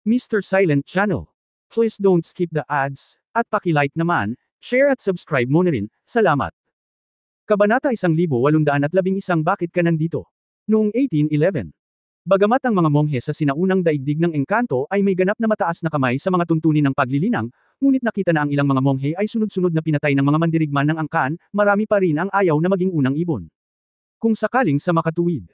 Mr. Silent Channel. Please don't skip the ads, at paki-like naman, share at subscribe mo na rin, salamat. Kabanata 1811 Bakit ka nandito? Noong 1811. Bagamat ang mga monghe sa sinaunang daigdig ng engkanto ay may ganap na mataas na kamay sa mga tuntunin ng paglilinang, ngunit nakita na ang ilang mga monghe ay sunod-sunod na pinatay ng mga mandirigman ng angkan, marami pa rin ang ayaw na maging unang ibon. Kung sakaling sa makatuwid.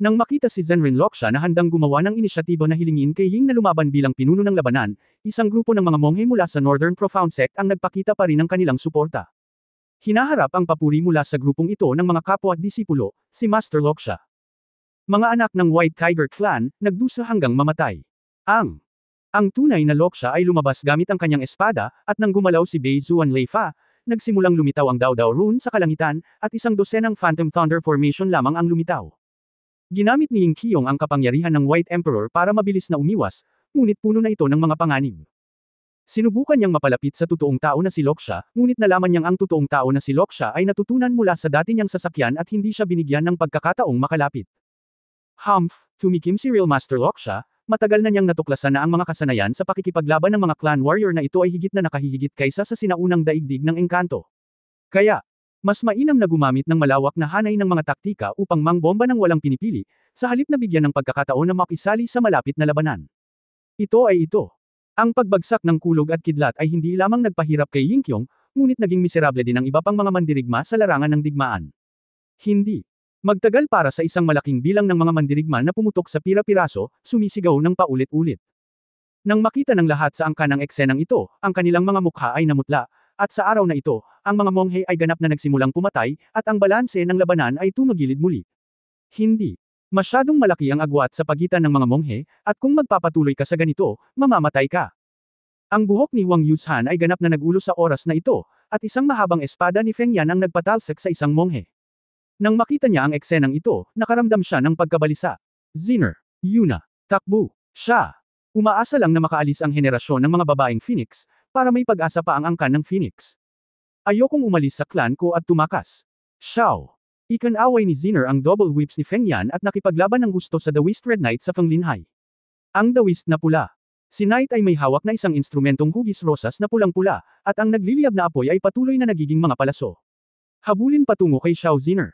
Nang makita si Zenrin Loksha na handang gumawa ng inisyatibo na hilingin kay Ying na lumaban bilang pinuno ng labanan, isang grupo ng mga monghe mula sa Northern Profound Sect ang nagpakita pa rin ng kanilang suporta. Hinaharap ang papuri mula sa grupong ito ng mga kapwa at disipulo, si Master Loksha. Mga anak ng White Tiger Clan, nagdusa hanggang mamatay. Ang tunay na Loksha ay lumabas gamit ang kanyang espada, at nang gumalaw si Bei Zuan Leifa, nagsimulang lumitaw ang Dao Dao Rune sa kalangitan, at isang dosenang Phantom Thunder Formation lamang ang lumitaw. Ginamit ni Ying Qiong ang kapangyarihan ng White Emperor para mabilis na umiwas, ngunit puno na ito ng mga panganib. Sinubukan niyang mapalapit sa totoong tao na si Loksha, ngunit nalaman niyang ang totoong tao na si Loksha ay natutunan mula sa dati niyang sasakyan at hindi siya binigyan ng pagkakataong makalapit. Tumikim si Real Master Loksha, matagal na niyang natuklasan na ang mga kasanayan sa pakikipaglaban ng mga clan warrior na ito ay higit na nakahihigit kaysa sa sinaunang daigdig ng engkanto. Kaya, mas mainam na gumamit ng malawak na hanay ng mga taktika upang mangbomba ng walang pinipili, sa halip na bigyan ng pagkakataon na makisali sa malapit na labanan. Ito ay ito. Ang pagbagsak ng kulog at kidlat ay hindi lamang nagpahirap kay Ying Qiong, ngunit naging miserable din ang iba pang mga mandirigma sa larangan ng digmaan. Hindi magtagal para sa isang malaking bilang ng mga mandirigma na pumutok sa pira-piraso, sumisigaw ng paulit-ulit. Nang makita ng lahat sa angkan ng eksenang ito, ang kanilang mga mukha ay namutla, at sa araw na ito, ang mga monghe ay ganap na nagsimulang pumatay, at ang balanse ng labanan ay tumagilid muli. Hindi masyadong malaki ang agwat sa pagitan ng mga monghe, at kung magpapatuloy ka sa ganito, mamamatay ka. Ang buhok ni Huang Yuzhan ay ganap na nagulo sa oras na ito, at isang mahabang espada ni Feng Yan ang nagpatalsik sa isang monghe. Nang makita niya ang eksenang ito, nakaramdam siya ng pagkabalisa. Ziner, Yuna, takbo, siya. Umaasa lang na makaalis ang henerasyon ng mga babaeng Phoenix, para may pag-asa pa ang angkan ng Phoenix. Ayokong umalis sa clan ko at tumakas. Xiao. Ikan-away ni Ziner ang double whips ni Feng Yan at nakipaglaban ng gusto sa Daoist Red Knight sa Fenglinhai. Ang Daoist na pula. Si Knight ay may hawak na isang instrumentong hugis rosas na pulang-pula, at ang nagliliyab na apoy ay patuloy na nagiging mga palaso. Habulin patungo kay Xiao Ziner.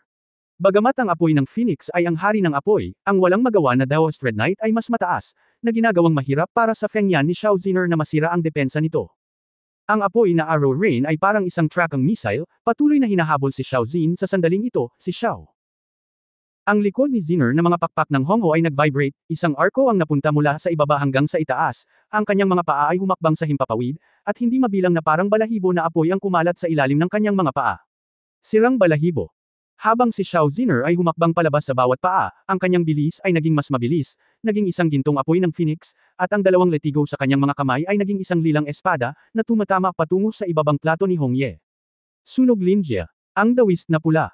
Bagamat ang apoy ng Phoenix ay ang hari ng apoy, ang walang magawa na Daoist Red Knight ay mas mataas, na ginagawang mahirap para sa Feng Yan ni Xiao Ziner na masira ang depensa nito. Ang apoy na Arrow Rain ay parang isang trackang missile, patuloy na hinahabol si Xiao Zin sa sandaling ito, si Xiao. Ang likod ni Ziner na mga pakpak ng Hongho ay nag-vibrate, isang arko ang napunta mula sa ibaba hanggang sa itaas, ang kanyang mga paa ay humakbang sa himpapawid, at hindi mabilang na parang balahibo na apoy ang kumalat sa ilalim ng kanyang mga paa. Sirang balahibo. Habang si Xiao Ziner ay humakbang palabas sa bawat paa, ang kanyang bilis ay naging mas mabilis, naging isang gintong apoy ng Phoenix, at ang dalawang letigo sa kanyang mga kamay ay naging isang lilang espada, na tumatama patungo sa ibabang plato ni Hong Ye. Sunog Linjia, ang Daoist na pula.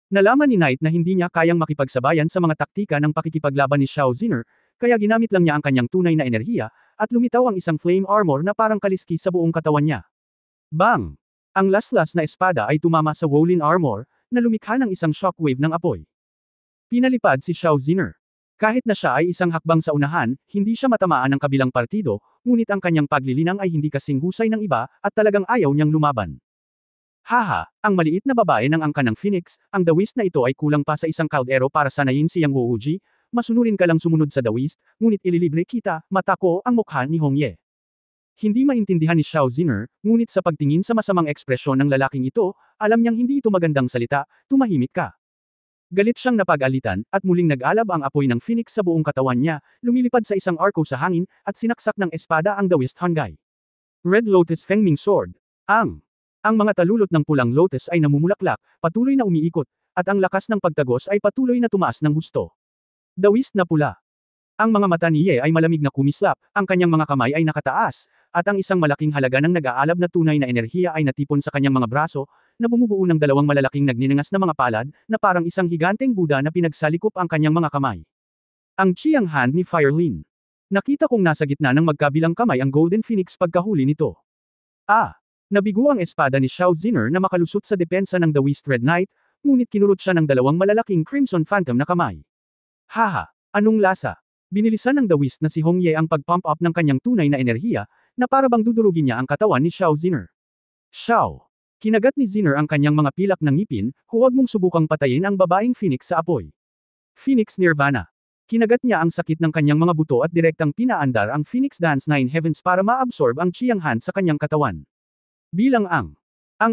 Nalaman ni Knight na hindi niya kayang makipagsabayan sa mga taktika ng pakikipaglaban ni Xiao Ziner, kaya ginamit lang niya ang kanyang tunay na enerhiya, at lumitaw ang isang flame armor na parang kaliski sa buong katawan niya. Bang! Ang laslas na espada ay tumama sa Wolin armor, na lumikha ng isang shockwave ng apoy. Pinalipad si Xiao Ziner. Kahit na siya ay isang hakbang sa unahan, hindi siya matamaan ng kabilang partido, ngunit ang kanyang paglilinang ay hindi kasing husay ng iba, at talagang ayaw niyang lumaban. Haha, ang maliit na babae ng angkan ng Phoenix, ang Daoist na ito ay kulang pa sa isang kaldero para sanayin si Yang Wouji, masunurin ka lang sumunod sa Daoist, ngunit ililibre kita, mata ko ang mukha ni Hong Ye. Hindi maintindihan ni Xiao Ziner, ngunit sa pagtingin sa masamang ekspresyon ng lalaking ito, alam niyang hindi ito magandang salita, tumahimik ka. Galit siyang napag-alitan, at muling nag-alab ang apoy ng Phoenix sa buong katawan niya, lumilipad sa isang arko sa hangin, at sinaksak ng espada ang Daoist Hanggai. Red Lotus Fengming Sword. Ang mga talulot ng pulang lotus ay namumulaklak, patuloy na umiikot, at ang lakas ng pagtagos ay patuloy na tumaas ng husto. Daoist na pula. Ang mga mata ni Ye ay malamig na kumislap, ang kanyang mga kamay ay nakataas, at ang isang malaking halaga ng nag-aalab na tunay na enerhiya ay natipon sa kanyang mga braso, na bumubuo ng dalawang malalaking nagninangas na mga palad, na parang isang higanteng Buddha na pinagsalikop ang kanyang mga kamay. Ang Chiang Hand ni Firelin. Nakita kong nasa gitna ng magkabilang kamay ang Golden Phoenix pagkahuli nito. Nabigo ang espada ni Xiao Ziner na makalusot sa depensa ng Daoist Red Knight, ngunit kinurot siya ng dalawang malalaking Crimson Phantom na kamay. Haha, anong lasa? Binilisan ng The Whist na si Hong Ye ang pag-pump up ng kanyang tunay na enerhiya, na para bang dudurugin niya ang katawan ni Xiao Ziner. Xiao! Kinagat ni Ziner ang kanyang mga pilak ng ngipin, huwag mong subukang patayin ang babaeng Phoenix sa apoy. Phoenix Nirvana. Kinagat niya ang sakit ng kanyang mga buto at direktang pinaandar ang Phoenix Dance Nine Heavens para ma-absorb ang Chiang Han sa kanyang katawan. Bilang ang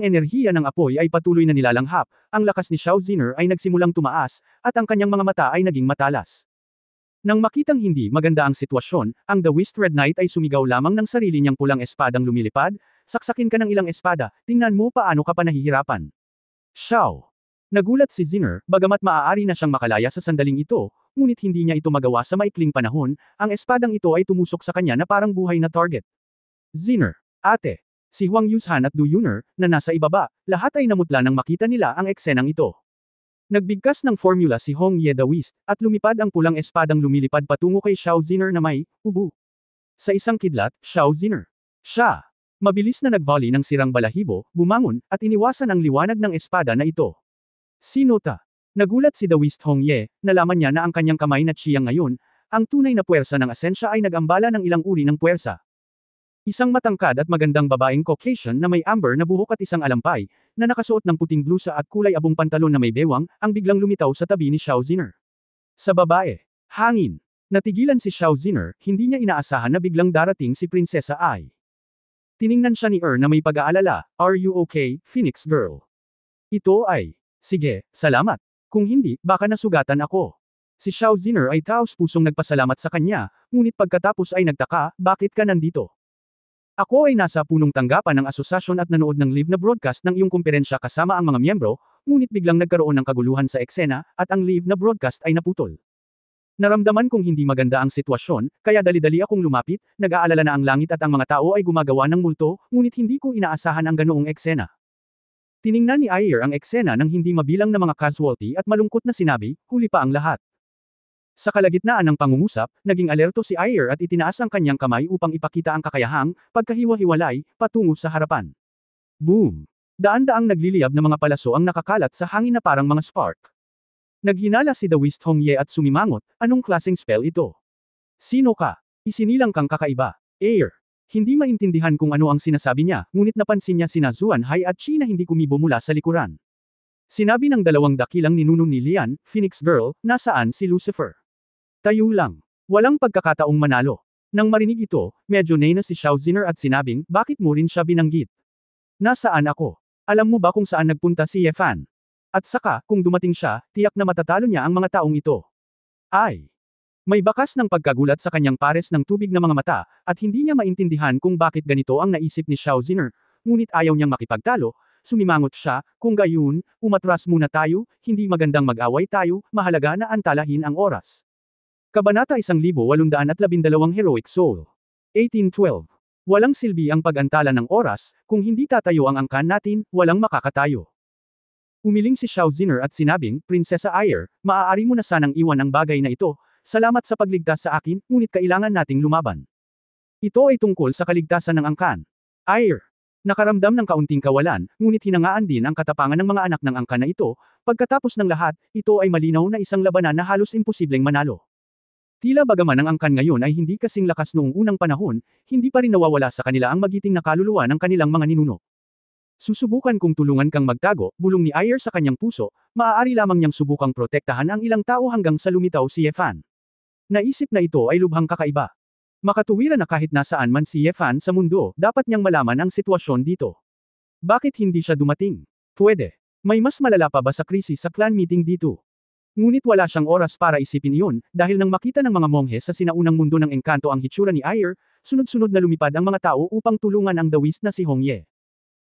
enerhiya ng apoy ay patuloy na nilalanghap, ang lakas ni Xiao Ziner ay nagsimulang tumaas, at ang kanyang mga mata ay naging matalas. Nang makitang hindi maganda ang sitwasyon, ang The Whist Red Knight ay sumigaw lamang ng sarili niyang pulang espadang lumilipad, saksakin ka ng ilang espada, tingnan mo paano ka pa nahihirapan. Xiao! Nagulat si Ziner, bagamat maaari na siyang makalaya sa sandaling ito, ngunit hindi niya ito magawa sa maikling panahon, ang espadang ito ay tumusok sa kanya na parang buhay na target. Ziner, ate, si Huang Yuzhan at Du Yuner, na nasa ibaba, lahat ay namutla nang makita nila ang eksenang ito. Nagbigkas ng formula si Hong Ye The Whist, at lumipad ang pulang espadang lumilipad patungo kay Xiao Ziner na may ubu. Sa isang kidlat, Xiao Ziner. Siya! Mabilis na nag-volley ng sirang balahibo, bumangon, at iniwasan ang liwanag ng espada na ito. Sinota. Nagulat si The Whist Hong Ye, nalaman niya na ang kanyang kamay na Chiang ngayon, ang tunay na puwersa ng asensya ay nag-ambala ng ilang uri ng puwersa. Isang matangkad at magandang babaeng Caucasian na may amber na buhok at isang alampay, na nakasuot ng puting blusa at kulay abong pantalon na may bewang, ang biglang lumitaw sa tabi ni Xiao Ziner. Sa babae, hangin. Natigilan si Xiao Ziner, hindi niya inaasahan na biglang darating si Prinsesa Ai. Tiningnan siya ni na may pag-aalala, "Are you okay, Phoenix Girl?" Ito ay, "Sige, salamat. Kung hindi, baka nasugatan ako." Si Xiao Ziner ay taos-pusong nagpasalamat sa kanya, ngunit pagkatapos ay nagtaka, "Bakit ka nandito?" "Ako ay nasa punong tanggapan ng asosasyon at nanood ng live na broadcast ng iyong kumperensya kasama ang mga miyembro, ngunit biglang nagkaroon ng kaguluhan sa eksena, at ang live na broadcast ay naputol. Naramdaman kong hindi maganda ang sitwasyon, kaya dali-dali akong lumapit, nag-aalala na ang langit at ang mga tao ay gumagawa ng multo, ngunit hindi ko inaasahan ang ganoong eksena." Tiningnan ni Ayer ang eksena ng hindi mabilang na mga casualty at malungkot na sinabi, "Huli pa ang lahat." Sa kalagitnaan ng pangungusap, naging alerto si Ayer at itinaas ang kanyang kamay upang ipakita ang kakayahang pagkahiwa-hiwalay patungo sa harapan. Boom! Daan-daang nagliliyab na mga palaso ang nakakalat sa hangin na parang mga spark. Naghinala si The Whist Hong Ye at sumimangot, "Anong klaseng spell ito? Sino ka? Isinilang kang kakaiba." Ayer. Hindi maintindihan kung ano ang sinasabi niya, ngunit napansin niya sina Zuan Hai at Chi na hindi kumibo mula sa likuran. Sinabi ng dalawang dakilang ninuno ni Lian, "Phoenix Girl, nasaan si Lucifer? Tayo lang. Walang pagkakataong manalo." Nang marinig ito, medyo nena si Xiao Ziner at sinabing, "Bakit mo rin siya binanggit? Nasaan ako? Alam mo ba kung saan nagpunta si Ye Fan? At saka, kung dumating siya, tiyak na matatalo niya ang mga taong ito." Ay! May bakas ng pagkagulat sa kanyang pares ng tubig na mga mata, at hindi niya maintindihan kung bakit ganito ang naisip ni Xiao Ziner, ngunit ayaw niyang makipagtalo, sumimangot siya, "Kung gayon, umatras muna tayo, hindi magandang mag-away tayo, mahalaga na antalahin ang oras." Kabanata 1812 Heroic Soul. 1812. Walang silbi ang pag-antala ng oras, kung hindi tatayo ang angkan natin, walang makakatayo. Umiling si Xiao Ziner at sinabing, "Prinsesa Ayer, maaari mo na sanang iwan ang bagay na ito, salamat sa pagligtas sa akin, ngunit kailangan nating lumaban. Ito ay tungkol sa kaligtasan ng angkan." Ayer. Nakaramdam ng kaunting kawalan, ngunit hinangaan din ang katapangan ng mga anak ng angkan na ito, pagkatapos ng lahat, ito ay malinaw na isang labanan na halos imposibleng manalo. Tila bagaman ang angkan ngayon ay hindi kasing lakas noong unang panahon, hindi pa rin nawawala sa kanila ang magiting na kaluluwa ng kanilang mga ninuno. "Susubukan kong tulungan kang magtago," bulong ni Ayer sa kanyang puso, maaari lamang niyang subukang protektahan ang ilang tao hanggang sa lumitaw si Ye Fan. Naisip na ito ay lubhang kakaiba. Makatuwiran na kahit nasaan man si Ye Fan sa mundo, dapat niyang malaman ang sitwasyon dito. Bakit hindi siya dumating? Pwede. May mas malala pa ba sa krisis sa clan meeting dito? Ngunit wala siyang oras para isipin iyon, dahil nang makita ng mga monghe sa sinaunang mundo ng engkanto ang hitsura ni Ayer, sunod-sunod na lumipad ang mga tao upang tulungan ang The Whist na si Hong Ye.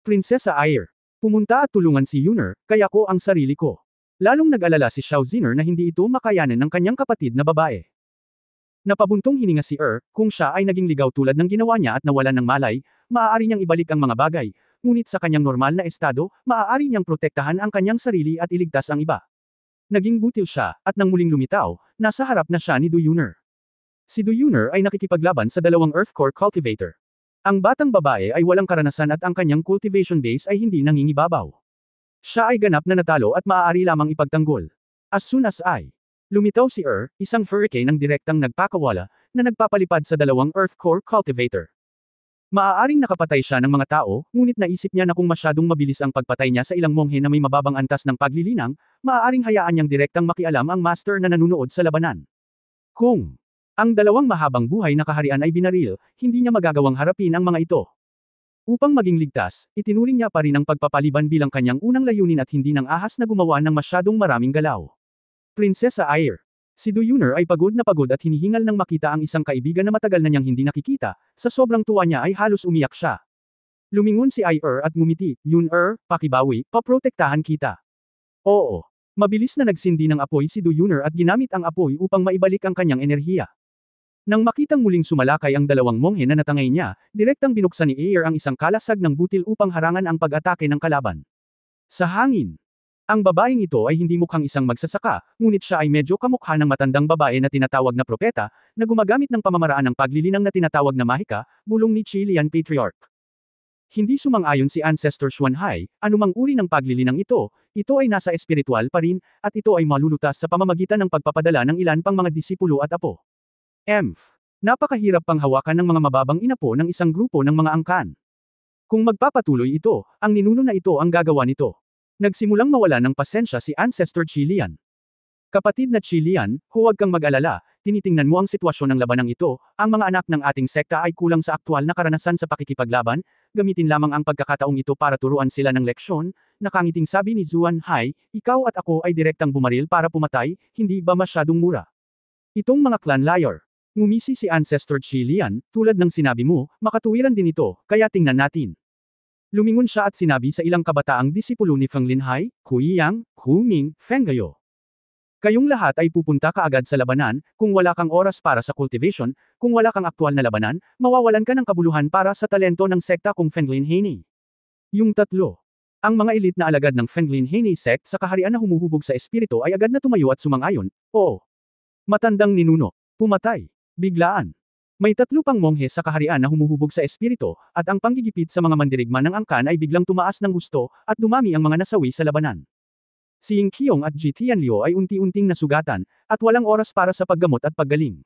"Prinsesa Ayer. Pumunta at tulungan si Yuner, kaya ko ang sarili ko." Lalong nag-alala si Xiao Ziner na hindi ito makayanan ng kanyang kapatid na babae. Napabuntong hininga si kung siya ay naging ligaw tulad ng ginawa niya at nawalan ng malay, maaari niyang ibalik ang mga bagay, ngunit sa kanyang normal na estado, maaari niyang protektahan ang kanyang sarili at iligtas ang iba. Naging butil siya, at nang muling lumitaw, nasa harap na siya ni Du Yuner. Si Du Yuner ay nakikipaglaban sa dalawang Earth Core Cultivator. Ang batang babae ay walang karanasan at ang kanyang cultivation base ay hindi nangingibabaw. Siya ay ganap na natalo at maaari lamang ipagtanggol. As soon as Lumitaw si isang hurricane ang direktang nagpakawala, na nagpapalipad sa dalawang Earth Core Cultivator. Maaaring nakapatay siya ng mga tao, ngunit naisip niya na kung masyadong mabilis ang pagpatay niya sa ilang monghe na may mababang antas ng paglilinang, maaaring hayaan niyang direktang makialam ang master na nanunood sa labanan. Kung ang dalawang mahabang buhay na kaharian ay binaril, hindi niya magagawang harapin ang mga ito. Upang maging ligtas, itinuring niya pa rin ang pagpapaliban bilang kanyang unang layunin at hindi nang ahas na gumawa ng masyadong maraming galaw. Prinsesa Air. Si Duyuner ay pagod na pagod at hinihingal nang makita ang isang kaibigan na matagal na niyang hindi nakikita, sa sobrang tuwa niya ay halos umiyak siya. Lumingon si Air at ngumiti, Yun pakibawi, paprotektahan kita. Oo. Mabilis na nagsindi ng apoy si Duyuner at ginamit ang apoy upang maibalik ang kanyang enerhiya. Nang makitang muling sumalakay ang dalawang monghe na natangay niya, direktang binuksan ni Air ang isang kalasag ng butil upang harangan ang pag-atake ng kalaban. Sa hangin. Ang babaeng ito ay hindi mukhang isang magsasaka, ngunit siya ay medyo kamukha ng matandang babae na tinatawag na propeta, na gumagamit ng pamamaraan ng paglilinang na tinatawag na mahika, bulong ni Chilean Patriarch. Hindi sumang-ayon si Ancestor Xuanhai, anumang uri ng paglilinang ito ay nasa espiritual pa rin, at ito ay malulutas sa pamamagitan ng pagpapadala ng ilan pang mga disipulo at apo. Napakahirap pang hawakan ng mga mababang inapo ng isang grupo ng mga angkan. Kung magpapatuloy ito, ang ninuno na ito ang gagawa nito. Nagsimulang mawala ng pasensya si Ancestor Chilean. Kapatid na Chilean, huwag kang mag-alala, tinitingnan mo ang sitwasyon ng labanang ito, ang mga anak ng ating sekta ay kulang sa aktwal na karanasan sa pakikipaglaban, gamitin lamang ang pagkakataong ito para turuan sila ng leksyon, nakangiting sabi ni Zuan Hai, ikaw at ako ay direktang bumaril para pumatay, hindi ba masyadong mura? Itong mga clan liar. Ngumisi si Ancestor Chilean, tulad ng sinabi mo, makatuwiran din ito, kaya tingnan natin. Lumingon siya at sinabi sa ilang kabataang disipulo ni Feng Linhai, Kui Yang, Hu Ming, Feng Gayo. Kayong lahat ay pupunta kaagad sa labanan, kung wala kang oras para sa cultivation, kung wala kang aktwal na labanan, mawawalan ka ng kabuluhan para sa talento ng sekta kung Feng Linhai. Yung tatlo. Ang mga elite na alagad ng Feng Linhai sect sa kaharian na humuhubog sa espiritu ay agad na tumayo at sumang-ayon, oo. Matandang ninuno. Pumatay. Biglaan. May tatlo pang monghe sa kaharian na humuhubog sa espiritu, at ang panggigipit sa mga mandirigma ng angkan ay biglang tumaas ng husto, at dumami ang mga nasawi sa labanan. Si Ying Qiong at Ji Tianliu ay unti-unting nasugatan, at walang oras para sa paggamot at paggaling.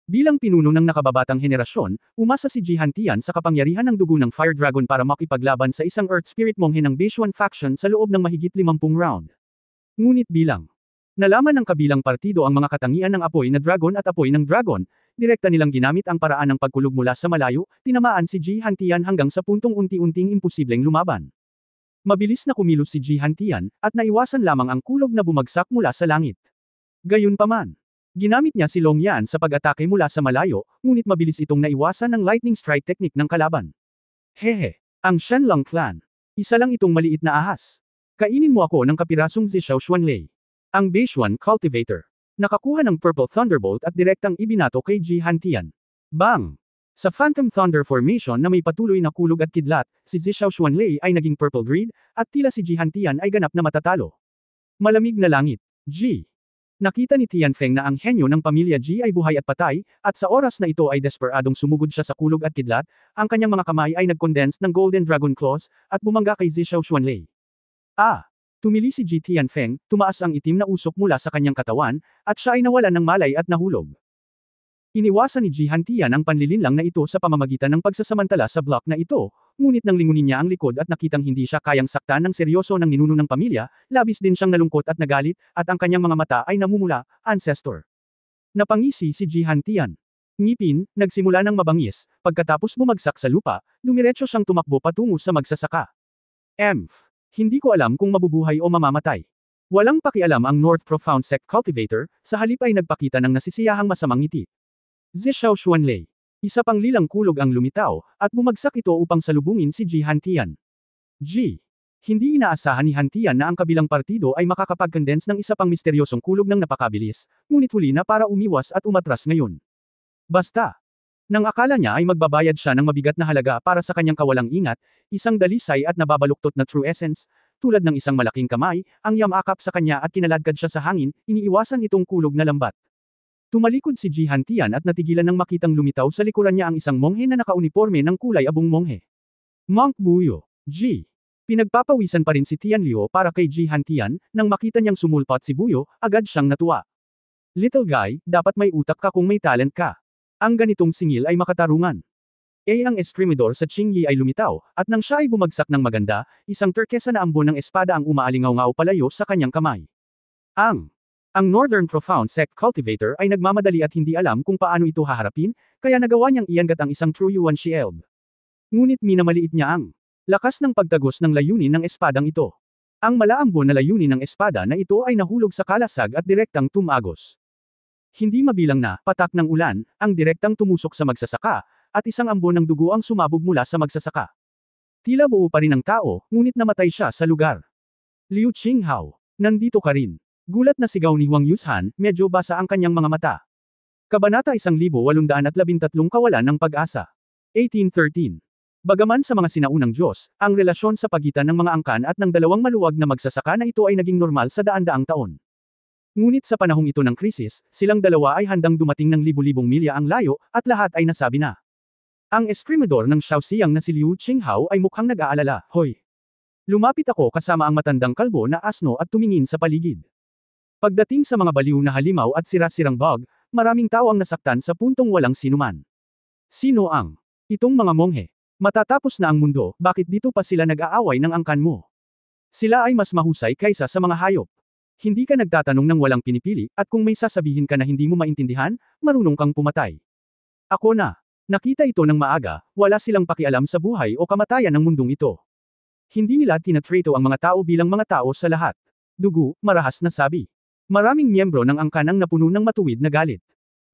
Bilang pinuno ng nakababatang henerasyon, umasa si Ji Hantian sa kapangyarihan ng dugo ng Fire Dragon para makipaglaban sa isang Earth Spirit monghe ng Beishuan faction sa loob ng mahigit 50 round. Ngunit bilang nalaman ng kabilang partido ang mga katangian ng apoy na dragon at apoy ng dragon, direkta nilang ginamit ang paraan ng pagkulog mula sa malayo, tinamaan si Ji Hantian hanggang sa puntong unti-unting imposibleng lumaban. Mabilis na kumilos si Ji Hantian, at naiwasan lamang ang kulog na bumagsak mula sa langit. Gayunpaman, ginamit niya si Long Yan sa pag-atake mula sa malayo, ngunit mabilis itong naiwasan ng lightning strike technique ng kalaban. Hehe, ang Shenlong clan. Isa lang itong maliit na ahas. Kainin mo ako ng kapirasong Zishao Xuanlei. Ang Beishuan Cultivator. Nakakuha ng Purple Thunderbolt at direktang ibinato kay Ji Hantian. Bang! Sa Phantom Thunder Formation na may patuloy na kulog at kidlat, si Zishao Xuanlei ay naging Purple Greed, at tila si Ji Hantian ay ganap na matatalo. Malamig na langit. Ji. Nakita ni Tianfeng na ang henyo ng pamilya Ji ay buhay at patay, at sa oras na ito ay desperadong sumugod siya sa kulog at kidlat, ang kanyang mga kamay ay nag-condense ng Golden Dragon Claws, at bumangga kay Zishao Xuanlei. Tumili si Ji Tianfeng, tumaas ang itim na usok mula sa kanyang katawan, at siya ay nawalan ng malay at nahulog. Iniwasan ni Ji Hantian ang panlilinlang na ito sa pamamagitan ng pagsasamantala sa block na ito, ngunit nang lingunin niya ang likod at nakitang hindi siya kayang saktan ng seryoso ng ninuno ng pamilya, labis din siyang nalungkot at nagalit, at ang kanyang mga mata ay namumula, Ancestor. Napangisi si Ji Hantian. Ngipin, nagsimula ng mabangis, pagkatapos bumagsak sa lupa, dumiretso siyang tumakbo patungo sa magsasaka. Hindi ko alam kung mabubuhay o mamamatay. Walang pakialam ang North Profound Sect Cultivator, sa halip ay nagpakita ng nasisiyahang masamang ngiti. Zishao Xuanlei. Isa pang lilang kulog ang lumitaw, at bumagsak ito upang salubungin si Ji Hantian. Ji. Hindi inaasahan ni Hantian na ang kabilang partido ay makakapag-condense ng isa pang misteryosong kulog ng napakabilis, ngunit huli na para umiwas at umatras ngayon. Basta. Nang akala niya ay magbabayad siya ng mabigat na halaga para sa kanyang kawalang ingat, isang dalisay at nababaluktot na true essence, tulad ng isang malaking kamay, ang yamakap sa kanya at kinaladkad siya sa hangin, iniiwasan itong kulog na lambat. Tumalikod si Ji Hantian at natigilan nang makitang lumitaw sa likuran niya ang isang monghe na nakauniforme ng kulay abong monghe. Monk Buyo. Ji. Pinagpapawisan pa rin si Tianliu para kay Ji Hantian, nang makita niyang sumulpot si Buyo, agad siyang natuwa. Little guy, dapat may utak ka kung may talent ka. Ang ganitong singil ay makatarungan. Ang eskrimidor sa Qingyi ay lumitaw, at nang siya ay bumagsak ng maganda, isang turkesa na ambon ng espada ang umaalingaw-ngaw palayo sa kanyang kamay. Ang Northern Profound Sect Cultivator ay nagmamadali at hindi alam kung paano ito haharapin, kaya nagawa niyang iangat ang isang True Yuan Shield. Ngunit minamaliit niya ang lakas ng pagtagos ng layunin ng espadang ito. Ang malaambon na layunin ng espada na ito ay nahulog sa kalasag at direktang tumagos. Hindi mabilang na patak ng ulan, ang direktang tumusok sa magsasaka, at isang ambon ng dugo ang sumabog mula sa magsasaka. Tila buo pa rin ang tao, ngunit namatay siya sa lugar. Liu Qinghao, nandito ka rin. Gulat na sigaw ni Huang Yushan, medyo basa ang kanyang mga mata. Kabanata 1813 Kawalan ng Pag-asa. 1813. Bagaman sa mga sinaunang Diyos, ang relasyon sa pagitan ng mga angkan at ng dalawang maluwag na magsasaka na ito ay naging normal sa daan-daang taon. Ngunit sa panahong ito ng krisis, silang dalawa ay handang dumating ng libu-libong milya ang layo, at lahat ay nasabi na. Ang eskrimidor ng Shaoxiang na si Liu Qinghao ay mukhang nag-aalala, hoy. Lumapit ako kasama ang matandang kalbo na asno at tumingin sa paligid. Pagdating sa mga baliw na halimaw at sira-sirang bog, maraming tao ang nasaktan sa puntong walang sinuman. Sino ang itong mga monghe? Matatapos na ang mundo, bakit dito pa sila nag-aaway ng angkan mo? Sila ay mas mahusay kaysa sa mga hayop. Hindi ka nagtatanong ng walang pinipili, at kung may sasabihin ka na hindi mo maintindihan, marunong kang pumatay. Ako na. Nakita ito ng maaga, wala silang pakialam sa buhay o kamatayan ng mundong ito. Hindi nila tinatrato ang mga tao bilang mga tao sa lahat. Dugo, marahas na sabi. Maraming miyembro ng angkan ang napuno ng matuwid na galit.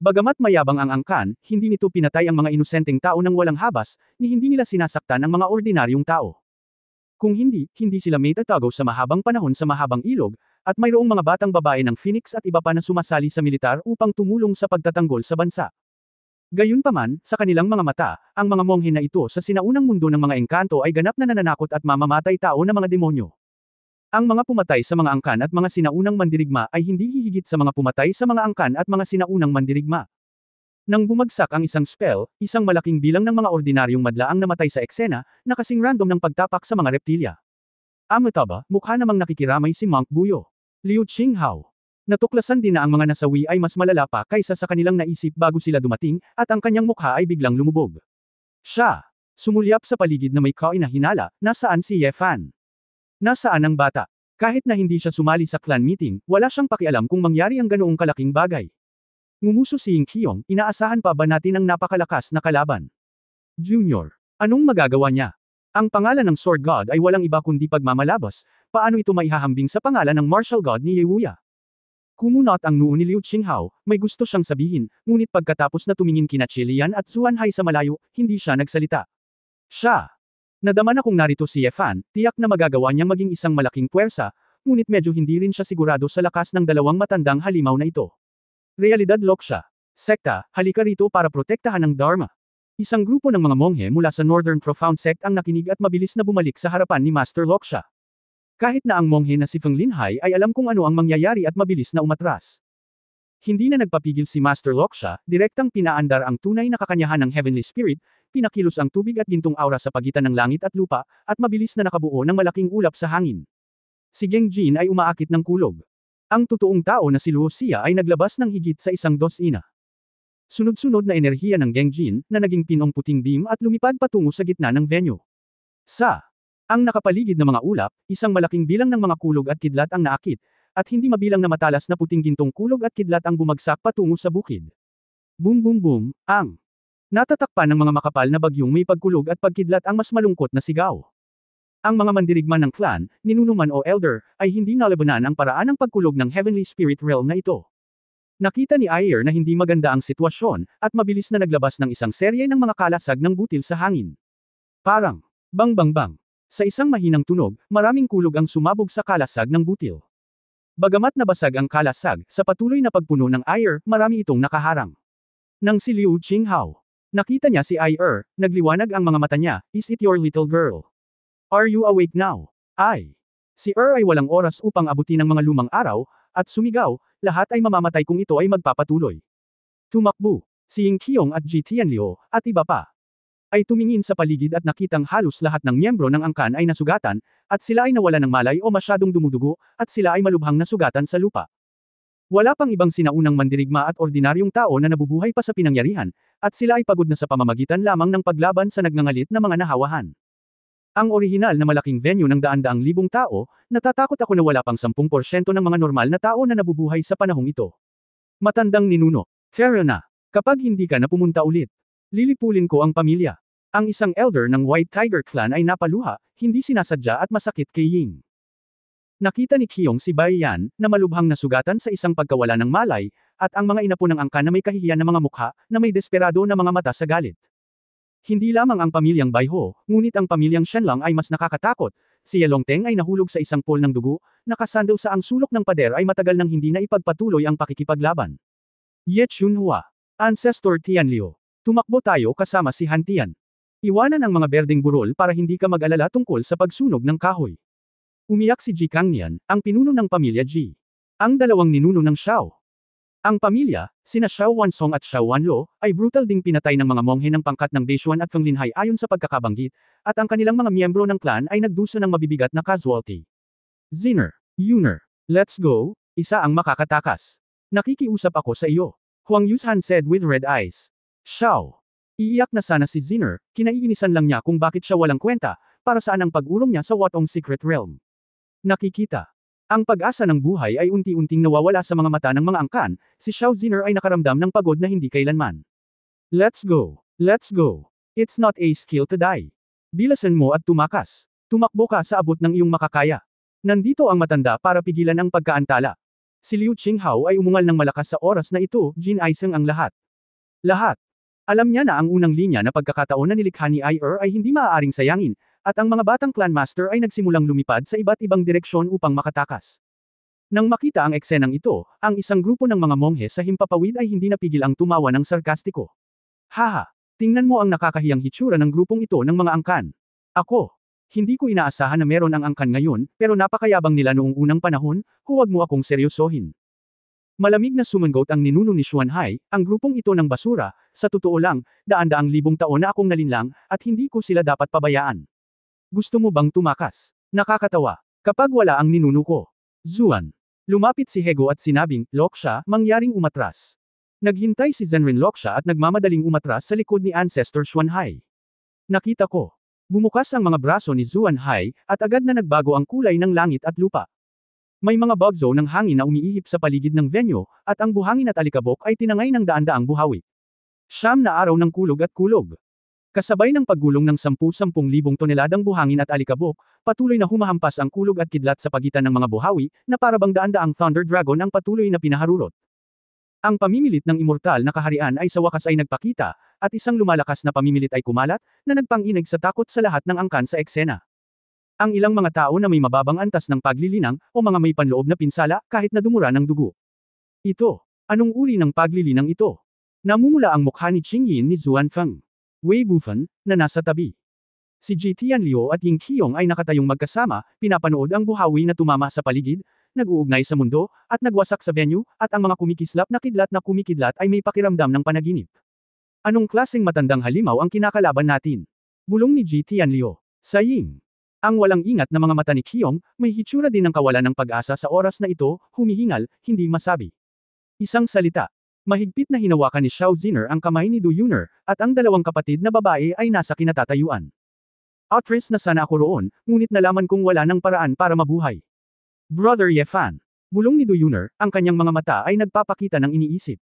Bagamat mayabang ang angkan, hindi nito pinatay ang mga inosenteng tao ng walang habas, ni hindi nila sinasaktan ang mga ordinaryong tao. Kung hindi, hindi sila may tatagaw sa mahabang panahon sa mahabang ilog, at mayroong mga batang babae ng Phoenix at iba pa na sumasali sa militar upang tumulong sa pagtatanggol sa bansa. Gayunpaman, sa kanilang mga mata, ang mga monghe na ito sa sinaunang mundo ng mga engkanto ay ganap na nananakot at mamamatay tao na mga demonyo. Ang mga pumatay sa mga angkan at mga sinaunang mandirigma ay hindi hihigit sa mga pumatay sa mga angkan at mga sinaunang mandirigma. Nang bumagsak ang isang spell, isang malaking bilang ng mga ordinaryong madla ang namatay sa eksena, na kasing random ng pagtapak sa mga reptilya. Amitabha, mukha namang nakikiramay si Monk Buyo. Liu Qinghao. Natuklasan din na ang mga nasawi ay mas malala pa kaysa sa kanilang naisip bago sila dumating, at ang kanyang mukha ay biglang lumubog. Siya. Sumulyap sa paligid na may kainahinala, nasaan si Ye Fan? Nasaan ang bata? Kahit na hindi siya sumali sa clan meeting, wala siyang pakialam kung mangyari ang ganoong kalaking bagay. Ngumuso si Ying Qiong, inaasahan pa ba natin ang napakalakas na kalaban? Junior. Anong magagawa niya? Ang pangalan ng Sword God ay walang iba kundi pagmamalabas, paano ito maihahambing sa pangalan ng Martial God ni Ye Wuya? Kumunot ang noo ni Liu Qinghao, may gusto siyang sabihin, ngunit pagkatapos na tumingin kina Chilian at Zuanhai sa malayo, hindi siya nagsalita. Siya. Nadama na kung narito si Ye Fan, tiyak na magagawa niyang maging isang malaking puwersa, ngunit medyo hindi rin siya sigurado sa lakas ng dalawang matandang halimaw na ito. Realidad Loksha. Sekta, halika rito para protektahan ang Dharma. Isang grupo ng mga monghe mula sa Northern Profound Sect ang nakinig at mabilis na bumalik sa harapan ni Master Loksha. Kahit na ang monghe na si Feng Linhai ay alam kung ano ang mangyayari at mabilis na umatras. Hindi na nagpapigil si Master Loksha, direktang pinaandar ang tunay na kakanyahan ng Heavenly Spirit, pinakilos ang tubig at gintong aura sa pagitan ng langit at lupa, at mabilis na nakabuo ng malaking ulap sa hangin. Si Gengjin ay umaakit ng kulog. Ang totoong tao na si Luo Xia ay naglabas ng higit sa 1 dosina. Sunod-sunod na enerhiya ng Gengjin, na naging pinong puting beam at lumipad patungo sa gitna ng venue. Ang nakapaligid na mga ulap, isang malaking bilang ng mga kulog at kidlat ang naakit, at hindi mabilang na matalas na puting gintong kulog at kidlat ang bumagsak patungo sa bukid. Boom boom boom, ang natatakpan ng mga makapal na bagyong may pagkulog at pagkidlat ang mas malungkot na sigaw. Ang mga mandirigma ng clan, ninunuman o elder, ay hindi nalabanan ang paraan ng pagkulog ng Heavenly Spirit Realm na ito. Nakita ni Ayer na hindi maganda ang sitwasyon, at mabilis na naglabas ng isang serye ng mga kalasag ng butil sa hangin. Parang, bang bang bang. Sa isang mahinang tunog, maraming kulog ang sumabog sa kalasag ng butil. Bagamat nabasag ang kalasag, sa patuloy na pagpuno ng Ayer, marami itong nakaharang. Nang si Liu Qinghao. Nakita niya si Ayer, nagliwanag ang mga mata niya, is it your little girl? Are you awake now? Si ay walang oras upang abutin ang mga lumang araw, at sumigaw, lahat ay mamamatay kung ito ay magpapatuloy. Tumakbo, si Ying Qiong at Ji Tianliu, at iba pa. Ay tumingin sa paligid at nakitang halos lahat ng miyembro ng angkan ay nasugatan, at sila ay nawala ng malay o masyadong dumudugo, at sila ay malubhang nasugatan sa lupa. Wala pang ibang sinaunang mandirigma at ordinaryong tao na nabubuhay pa sa pinangyarihan, at sila ay pagod na sa pamamagitan lamang ng paglaban sa nagngangalit na mga nahawahan. Ang orihinal na malaking venue ng daan-daang libong tao, natatakot ako na wala pang 10% ng mga normal na tao na nabubuhay sa panahong ito. Matandang ninuno. Fair na. Kapag hindi ka na pumunta ulit, lilipulin ko ang pamilya. Ang isang elder ng White Tiger Clan ay napaluha, hindi sinasadya at masakit kay Ying. Nakita ni Qiyong si Bai Yan, na malubhang nasugatan sa isang pagkawala ng malay, at ang mga inapo ng angkan na may kahihiyan na mga mukha, na may desperado na mga mata sa galit. Hindi lamang ang pamilyang Baiho, ngunit ang pamilyang Shenlang ay mas nakakatakot. Si Yelong Teng ay nahulog sa isang pool ng dugo, nakasando sa ang sulok ng pader ay matagal nang hindi na ipagpatuloy ang pakikipaglaban. Ye Chunhua. Ancestor Tianliu. Tumakbo tayo kasama si Han Tian. Iwanan ang mga berdeng burol para hindi ka mag-alala tungkol sa pagsunog ng kahoy. Umiyak si Ji Kangnian, ang pinuno ng pamilya Ji. Ang dalawang ninuno ng Xiao. Ang pamilya, sina Xiao Wansong at Xiao Wanlo, ay brutal ding pinatay ng mga monghe ng pangkat ng Beishuan at Feng Linhai ayon sa pagkakabanggit, at ang kanilang mga miyembro ng clan ay nagdusa ng mabibigat na casualty. Ziner, Yuner, let's go, isa ang makakatakas. Nakikiusap ako sa iyo. Huang Yushan said with red eyes. Xiao. Iiyak na sana si Ziner, kinaiinisan lang niya kung bakit siya walang kwenta, para saan ang pag-urong niya sa Watong Secret Realm. Nakikita. Ang pag-asa ng buhay ay unti-unting nawawala sa mga mata ng mga angkan, si Xiao Ziner ay nakaramdam ng pagod na hindi kailanman. Let's go. Let's go. It's not a skill to die. Bilasan mo at tumakas. Tumakbo ka sa abot ng iyong makakaya. Nandito ang matanda para pigilan ang pagkaantala. Si Liu Qinghao ay umungal ng malakas sa oras na ito, Jin Aiseng ang lahat. Lahat. Alam niya na ang unang linya na pagkakataon na nilikha ni Ai ay hindi maaaring sayangin, at ang mga batang clan master ay nagsimulang lumipad sa iba't ibang direksyon upang makatakas. Nang makita ang eksenang ito, ang isang grupo ng mga monghe sa himpapawid ay hindi napigil ang tumawa ng sarkastiko. Haha! Tingnan mo ang nakakahiyang hitsura ng grupong ito ng mga angkan. Ako! Hindi ko inaasahan na meron ang angkan ngayon, pero napakayabang nila noong unang panahon, huwag mo akong seryosohin. Malamig na sumangot ang ninuno ni Xuanhai, ang grupong ito ng basura, sa totoo lang, daan-daang libong taon na akong nalinlang, at hindi ko sila dapat pabayaan. Gusto mo bang tumakas? Nakakatawa. Kapag wala ang ninuno ko. Zuan. Lumapit si Hego at sinabing, Loksha, mangyaring umatras. Naghintay si Zenrin Loksha at nagmamadaling umatras sa likod ni Ancestor Xuanhai. Nakita ko. Bumukas ang mga braso ni Xuanhai, at agad na nagbago ang kulay ng langit at lupa. May mga bugzo ng hangin na umiihip sa paligid ng venue, at ang buhangin at alikabok ay tinangay ng daan-daang buhawi. 9 na araw ng kulog at kulog. Kasabay ng paggulong ng 10,000 toneladang buhangin at alikabok, patuloy na humahampas ang kulog at kidlat sa pagitan ng mga buhawi, na parabang daan-daang Thunder Dragon ang patuloy na pinaharurot. Ang pamimilit ng immortal na kaharian ay sa wakas ay nagpakita, at isang lumalakas na pamimilit ay kumalat, na nagpanginig sa takot sa lahat ng angkan sa eksena. Ang ilang mga tao na may mababang antas ng paglilinang, o mga may panloob na pinsala, kahit na dumura ng dugo. Ito. Anong uri ng paglilinang ito? Namumula ang mukha ni Qingyin ni Zuanfeng. Wei Bufan, na nasa tabi. Si Ji Tianliu at Ying Qiyong ay nakatayong magkasama, pinapanood ang buhawi na tumama sa paligid, nag-uugnay sa mundo, at nagwasak sa venue, at ang mga kumikislap na kumikidlat ay may pakiramdam ng panaginip. Anong klaseng matandang halimaw ang kinakalaban natin? Bulong ni Ji Tianliu. Sa Ying. Ang walang ingat na mga mata ni Qiyong, may hitsura din ng kawalan ng pag-asa sa oras na ito, humihingal, hindi masabi. Isang salita. Mahigpit na hinawakan ni Xiao Ziner ang kamay ni Du Yuner, at ang dalawang kapatid na babae ay nasa kinatatayuan. Outraged na sana ako roon, ngunit nalaman kong wala ng paraan para mabuhay. Brother Yefan. Bulong ni Du Yuner, ang kanyang mga mata ay nagpapakita ng iniisip.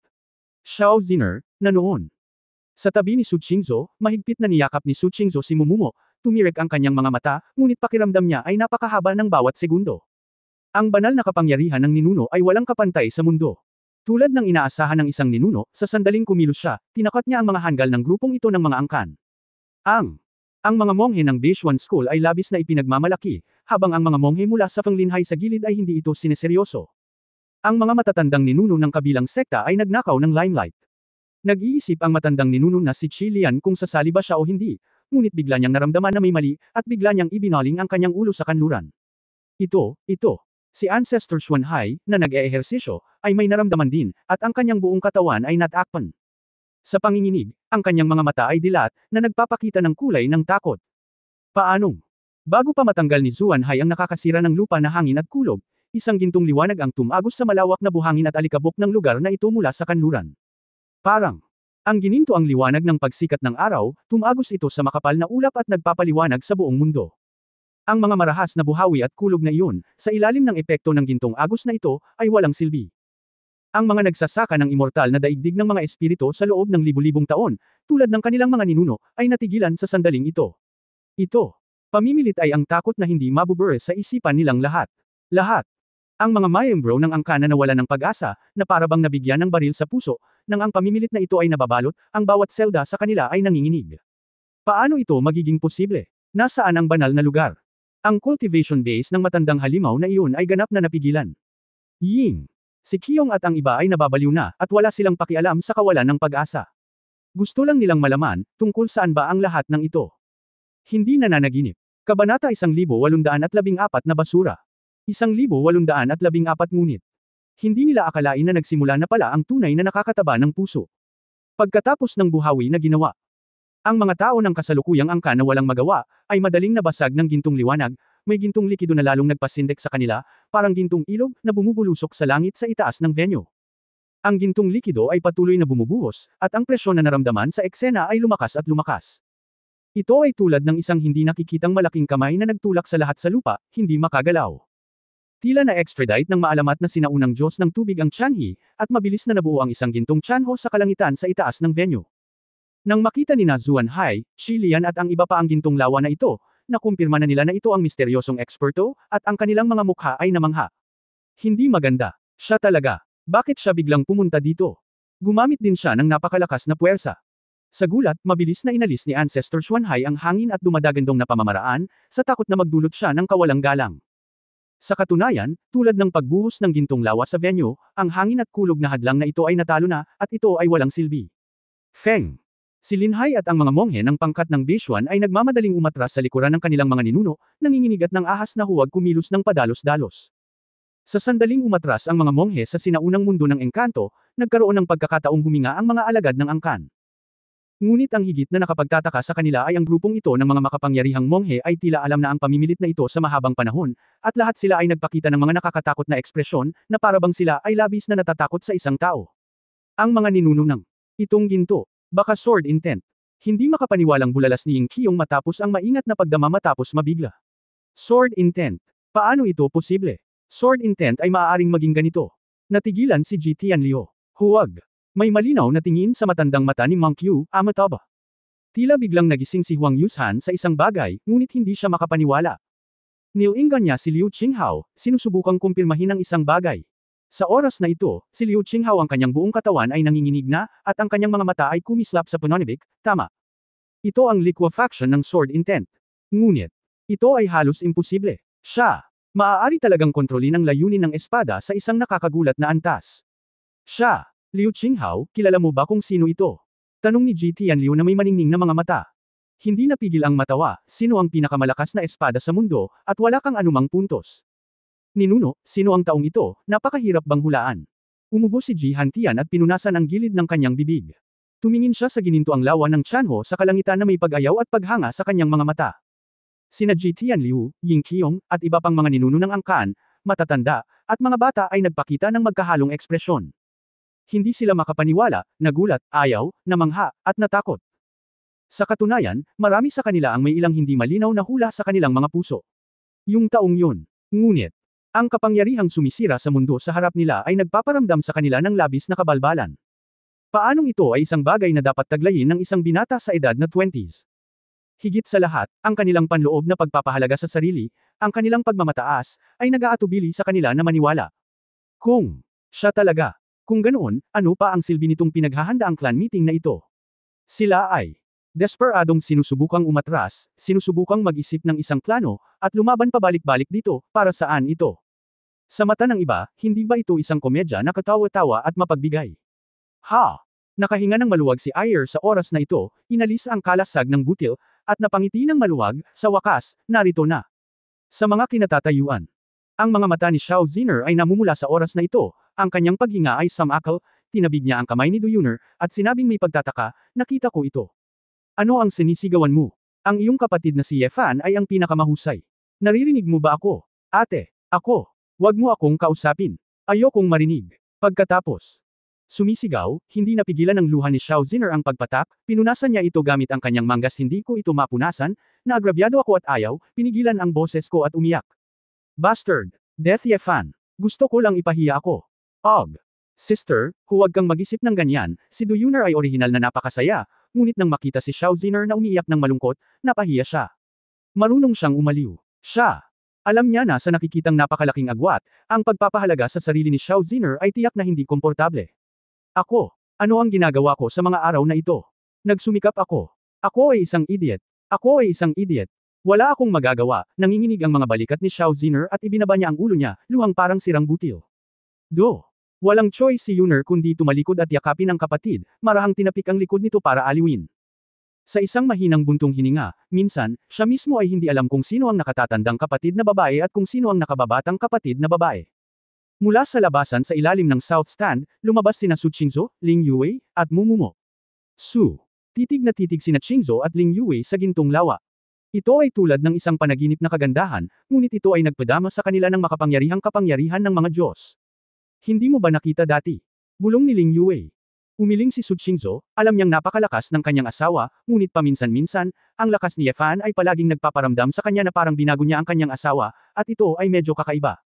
Xiao Ziner, na noon. Sa tabi ni Su Qingzhou, mahigpit na niyakap ni Su Qingzhou si Mumumo, tumirek ang kanyang mga mata, ngunit pakiramdam niya ay napakahaba ng bawat segundo. Ang banal na kapangyarihan ng ninuno ay walang kapantay sa mundo. Tulad ng inaasahan ng isang ninuno, sa sandaling kumilos siya, tinakat niya ang mga hanggal ng grupong ito ng mga angkan. Ang mga monghe ng Beishuan School ay labis na ipinagmamalaki, habang ang mga monghe mula sa Feng Linhai sa gilid ay hindi ito sineseryoso. Ang mga matatandang ninuno ng kabilang sekta ay nagnakaw ng limelight. Nag-iisip ang matandang ninuno na si Qi Lian kung sasali ba siya o hindi, ngunit bigla niyang naramdaman na may mali, at bigla niyang ibinaling ang kanyang ulo sa kanluran. Ito. Si Ancestor Xuanhai, na nag-eehersisyo, ay may naramdaman din, at ang kanyang buong katawan ay natakpan. Sa panginginig, ang kanyang mga mata ay dilat, na nagpapakita ng kulay ng takot. Paanong? Bago pa matanggal ni Xuanhai ang nakakasira ng lupa na hangin at kulog, Isang gintong liwanag ang tumagos sa malawak na buhangin at alikabok ng lugar na ito mula sa kanluran. Parang, ang gininto ang liwanag ng pagsikat ng araw, tumagos ito sa makapal na ulap at nagpapaliwanag sa buong mundo. Ang mga marahas na buhawi at kulog na iyon, sa ilalim ng epekto ng gintong agos na ito, ay walang silbi. Ang mga nagsasaka ng immortal na daigdig ng mga espiritu sa loob ng libu-libong taon, tulad ng kanilang mga ninuno, ay natigilan sa sandaling ito. Ito, pamimilit ay ang takot na hindi mabubure sa isipan nilang lahat. Lahat. Ang mga mayembro ng angka na nawala ng pag-asa, na parabang nabigyan ng baril sa puso, nang ang pamimilit na ito ay nababalot, ang bawat selda sa kanila ay nanginginig. Paano ito magiging posible? Nasaan ang banal na lugar? Ang cultivation base ng matandang halimaw na iyon ay ganap na napigilan. Ying. Si Qiyong at ang iba ay nababaliw na, at wala silang pakialam sa kawalan ng pag-asa. Gusto lang nilang malaman, tungkol saan ba ang lahat ng ito. Hindi nananaginip. Kabanata 1814 na basura. 1814 ngunit. Hindi nila akalain na nagsimula na pala ang tunay na nakakataba ng puso. Pagkatapos ng buhawi na ginawa. Ang mga tao ng kasalukuyang angka na walang magawa, ay madaling nabasag ng gintong liwanag, may gintong likido na lalong nagpasindek sa kanila, parang gintong ilog na bumubulusok sa langit sa itaas ng venue. Ang gintong likido ay patuloy na bumubuhos, at ang presyon na naramdaman sa eksena ay lumakas at lumakas. Ito ay tulad ng isang hindi nakikitang malaking kamay na nagtulak sa lahat sa lupa, hindi makagalaw. Tila na extradite ng maalamat na sinaunang Diyos ng tubig ang Tianhe, at mabilis na nabuo ang isang gintong Tianho sa kalangitan sa itaas ng venue. Nang makita ni Zuan Hai, Shi Lian at ang iba pa ang gintong lawa na ito, nakumpirma na nila na ito ang misteryosong eksperto, at ang kanilang mga mukha ay namangha. Hindi maganda. Siya talaga. Bakit siya biglang pumunta dito? Gumamit din siya ng napakalakas na puwersa. Sa gulat, mabilis na inalis ni Ancestor Xuanhai ang hangin at dumadagandong na pamamaraan, sa takot na magdulot siya ng kawalang galang. Sa katunayan, tulad ng pagbuhos ng gintong lawa sa venue, ang hangin at kulog na hadlang na ito ay natalo na, at ito ay walang silbi. Feng. Si Linhai at ang mga monghe ng pangkat ng Beishuan ay nagmamadaling umatras sa likuran ng kanilang mga ninuno, nanginginig at ng ahas na huwag kumilos ng padalos-dalos. Sa sandaling umatras ang mga monghe sa sinaunang mundo ng engkanto, nagkaroon ng pagkakataong huminga ang mga alagad ng angkan. Ngunit ang higit na nakapagtataka sa kanila ay ang grupong ito ng mga makapangyarihang monghe ay tila alam na ang pamimilit na ito sa mahabang panahon, at lahat sila ay nagpakita ng mga nakakatakot na ekspresyon, na parabang sila ay labis na natatakot sa isang tao. Ang mga ninuno ng itong ginto, baka sword intent. Hindi makapaniwalang bulalas ni Ying Qiyong matapos ang maingat na pagdama matapos mabigla. Sword intent. Paano ito posible? Sword intent ay maaaring maging ganito. Natigilan si Ji Tianliu. Huwag. May malinaw na tingin sa matandang mata ni Monk Yu, amataba. Tila biglang nagising si Huang Yushan sa isang bagay, ngunit hindi siya makapaniwala. Nilingan niya si Liu Qinghao, sinusubukang kumpirmahin ang isang bagay. Sa oras na ito, si Liu Qinghao ang kanyang buong katawan ay nanginginig na, at ang kanyang mga mata ay kumislap sa pananibik, tama. Ito ang liquefaction ng sword intent. Ngunit, ito ay halos imposible. Siya, maaari talagang kontrolin ang layunin ng espada sa isang nakakagulat na antas. Siya, Liu Qinghao, kilala mo ba kung sino ito? Tanong ni Ji Tianliu na may maningning na mga mata. Hindi napigil ang matawa, sino ang pinakamalakas na espada sa mundo, at wala kang anumang puntos. Ninuno, sino ang taong ito, napakahirap bang hulaan? Umubo si Ji Hantian at pinunasan ang gilid ng kanyang bibig. Tumingin siya sa gininto ang lawa ng Tianho sa kalangitan na may pag-ayaw at paghanga sa kanyang mga mata. Sina Ji Tianliu, Ying Qiyong, at iba pang mga ninuno ng angkan, matatanda, at mga bata ay nagpakita ng magkahalong ekspresyon. Hindi sila makapaniwala, nagulat, ayaw, namangha, at natakot. Sa katunayan, marami sa kanila ang may ilang hindi malinaw na hula sa kanilang mga puso. Yung taong yun. Ngunit, ang kapangyarihang sumisira sa mundo sa harap nila ay nagpaparamdam sa kanila ng labis na kabalbalan. Paanong ito ay isang bagay na dapat taglayin ng isang binata sa edad na 20s? Higit sa lahat, ang kanilang panloob na pagpapahalaga sa sarili, ang kanilang pagmamataas, ay nag-aatubili sa kanila na maniwala. Kung siya talaga. Kung ganoon, ano pa ang silbi nitong pinaghahanda ang clan meeting na ito? Sila ay desperadong sinusubukang umatras, sinusubukang mag-isip ng isang plano, at lumaban pabalik-balik dito, para saan ito? Sa mata ng iba, hindi ba ito isang komedya na katawa-tawa at mapagbigay? Ha! Nakahinga ng maluwag si Ayer sa oras na ito, inalis ang kalasag ng butil, at napangiti ng maluwag, sa wakas, narito na. Sa mga kinatatayuan. Ang mga mata ni Xiao Ziner ay namumula sa oras na ito, ang kanyang paghinga ay samakal, tinabig niya ang kamay ni Du Yuner, at sinabing may pagtataka, nakita ko ito. Ano ang sinisigawan mo? Ang iyong kapatid na si Ye Fan ay ang pinakamahusay. Naririnig mo ba ako? Ate, ako. Huwag mo akong kausapin. Ayokong marinig. Pagkatapos, sumisigaw, hindi napigilan ng luha ni Xiao Ziner ang pagpatak, pinunasan niya ito gamit ang kanyang manggas hindi ko ito mapunasan, naagrabyado ako at ayaw, pinigilan ang boses ko at umiyak. Bastard! Death Yefan! Gusto ko lang ipahiya ako. Og! Sister, huwag kang mag-isip ng ganyan, si Du Yuner ay orihinal na napakasaya, ngunit nang makita si Xiao Ziner na umiiyak ng malungkot, napahiya siya. Marunong siyang umaliw. Siya! Alam niya na sa nakikitang napakalaking agwat, ang pagpapahalaga sa sarili ni Xiao Ziner ay tiyak na hindi komportable. Ako, ano ang ginagawa ko sa mga araw na ito? Nagsumikap ako. Ako ay isang idiot. Ako ay isang idiot. Wala akong magagawa, nanginginig ang mga balikat ni Xiao Ziner at ibinaba niya ang ulo niya, luhang parang sirang butil. Do. Walang choice si Yuner kundi tumalikod at yakapin ang kapatid, marahang tinapik ang likod nito para aliwin. Sa isang mahinang buntong hininga, minsan, siya mismo ay hindi alam kung sino ang nakatatandang kapatid na babae at kung sino ang nakababatang kapatid na babae. Mula sa labasan sa ilalim ng South Stand, lumabas sina Su Qingzhou, Ling Yue, at Mumumo. Su. Titig na titig sina Qingzhou at Ling Yue sa gintong lawa. Ito ay tulad ng isang panaginip na kagandahan, ngunit ito ay nagpadama sa kanila ng makapangyarihang kapangyarihan ng mga Diyos. Hindi mo ba nakita dati? Bulong ni Ling Yue. Umiling si Su Qingzhou, alam niyang napakalakas ng kanyang asawa, ngunit paminsan-minsan, ang lakas ni Yefan ay palaging nagpaparamdam sa kanya na parang binago niya ang kanyang asawa, at ito ay medyo kakaiba.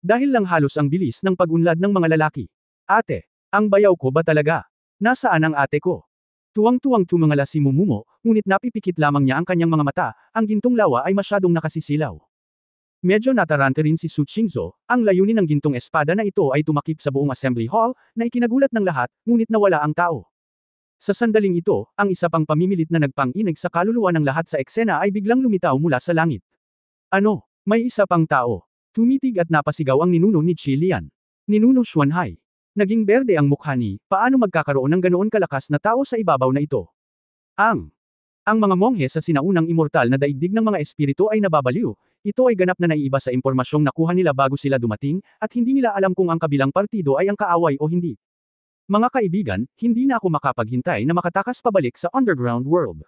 Dahil lang halos ang bilis ng pag-unlad ng mga lalaki. Ate, ang bayaw ko ba talaga? Nasaan ang ate ko? Tuwang-tuwang tumangala si Mumumo, ngunit napipikit lamang niya ang kanyang mga mata, ang gintong lawa ay masyadong nakasisilaw. Medyo natarante rin si Su Qingzhou, ang layunin ng gintong espada na ito ay tumakip sa buong assembly hall, na ikinagulat ng lahat, ngunit nawala ang tao. Sa sandaling ito, ang isa pang pamimilit na nagpang-inig sa kaluluwa ng lahat sa eksena ay biglang lumitaw mula sa langit. Ano? May isa pang tao. Tumitig at napasigaw ang ninuno ni Qi Lian. Ninuno Xuanhai. Naging berde ang mukha ni, paano magkakaroon ng ganoon kalakas na tao sa ibabaw na ito? Ang mga monghe sa sinaunang immortal na daigdig ng mga espiritu ay nababaliw, ito ay ganap na naiiba sa impormasyong nakuha nila bago sila dumating, at hindi nila alam kung ang kabilang partido ay ang kaaway o hindi. Mga kaibigan, hindi na ako makapaghintay na makatakas pabalik sa underground world.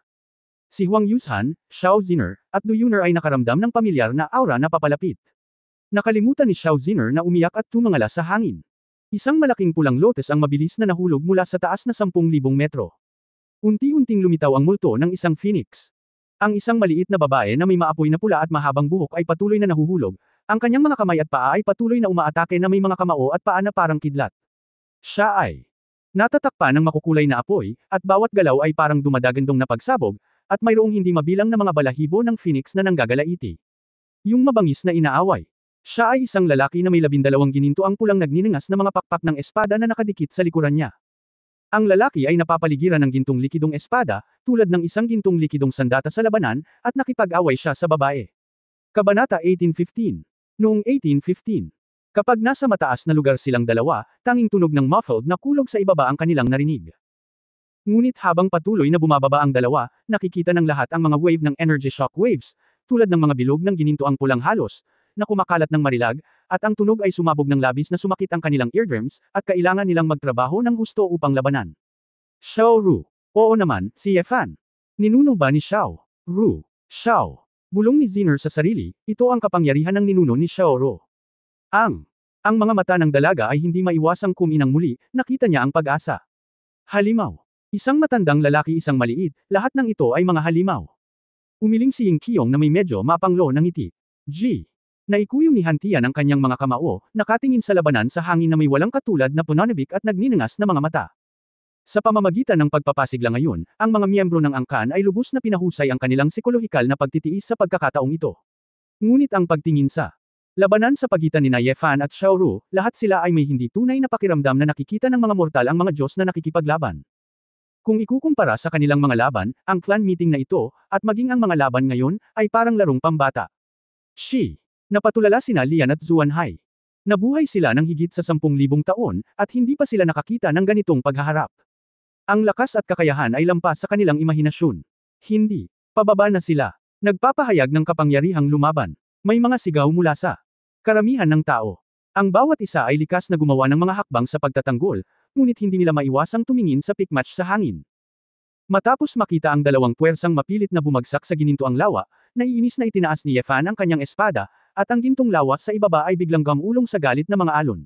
Si Huang Yuzhan, Xiao Ziner, at Du Yuner ay nakaramdam ng pamilyar na aura na papalapit. Nakalimutan ni Xiao Ziner na umiyak at tumangala sa hangin. Isang malaking pulang lotus ang mabilis na nahulog mula sa taas na 10,000 metro. Unti-unting lumitaw ang multo ng isang phoenix. Ang isang maliit na babae na may maapoy na pula at mahabang buhok ay patuloy na nahuhulog, ang kanyang mga kamay at paa ay patuloy na umaatake na may mga kamao at paa na parang kidlat. Siya ay natatakpan ng makukulay na apoy, at bawat galaw ay parang dumadagandong na pagsabog, at mayroong hindi mabilang na mga balahibo ng phoenix na nanggagalaiti. Yung mabangis na inaaway. Siya ay isang lalaki na may 12 gininto ang pulang nagniningas na mga pakpak ng espada na nakadikit sa likuran niya. Ang lalaki ay napapaligiran ng gintong likidong espada, tulad ng isang gintong likidong sandata sa labanan, at nakipag-away siya sa babae. Kabanata 1815. Noong 1815. Kapag nasa mataas na lugar silang dalawa, tanging tunog ng muffled na kulog sa ibaba ang kanilang narinig. Ngunit habang patuloy na bumababa ang dalawa, nakikita ng lahat ang mga wave ng energy shock waves, tulad ng mga bilog ng gininto ang pulang halos, na kumakalat ng marilag, at ang tunog ay sumabog ng labis na sumakit ang kanilang eardrums, at kailangan nilang magtrabaho ng husto upang labanan. Xiao Ru. Oo naman, si Yefan. Ninuno ba ni Xiao Ru? Xiao. Bulong ni Ziner sa sarili, ito ang kapangyarihan ng ninuno ni Xiao Ru. Ang mga mata ng dalaga ay hindi maiwasang kuminang muli, nakita niya ang pag-asa. Halimaw. Isang matandang lalaki isang maliit, lahat ng ito ay mga halimaw. Umiling si Ying Qiong na may medyo mapanglo ng ngiti. Naikuyong ni Hantian ang kanyang mga kamao, nakatingin sa labanan sa hangin na may walang katulad na pananabik at nagniningas na mga mata. Sa pamamagitan ng pagpapasigla ngayon, ang mga miyembro ng angkan ay lubos na pinahusay ang kanilang psikolohikal na pagtitiis sa pagkakataong ito. Ngunit ang pagtingin sa labanan sa pagitan ni Yefan at Xiao Ru, lahat sila ay may hindi tunay na pakiramdam na nakikita ng mga mortal ang mga Diyos na nakikipaglaban. Kung ikukumpara sa kanilang mga laban, ang clan meeting na ito, at maging ang mga laban ngayon, ay parang larong pambata. Napatulala sina Lian at Xuanhai. Nabuhay sila ng higit sa 10,000 taon, at hindi pa sila nakakita ng ganitong paghaharap. Ang lakas at kakayahan ay lampas sa kanilang imahinasyon. Hindi. Pababa na sila. Nagpapahayag ng kapangyarihang lumaban. May mga sigaw mula sa karamihan ng tao. Ang bawat isa ay likas na gumawa ng mga hakbang sa pagtatanggol, ngunit hindi nila maiwasang tumingin sa pickmatch sa hangin. Matapos makita ang dalawang puwersang mapilit na bumagsak sa gininto ang lawa, naiinis na itinaas ni Yefan ang kanyang espada, at ang gintong lawa sa ibaba ay biglang gamulong sa galit na mga alon.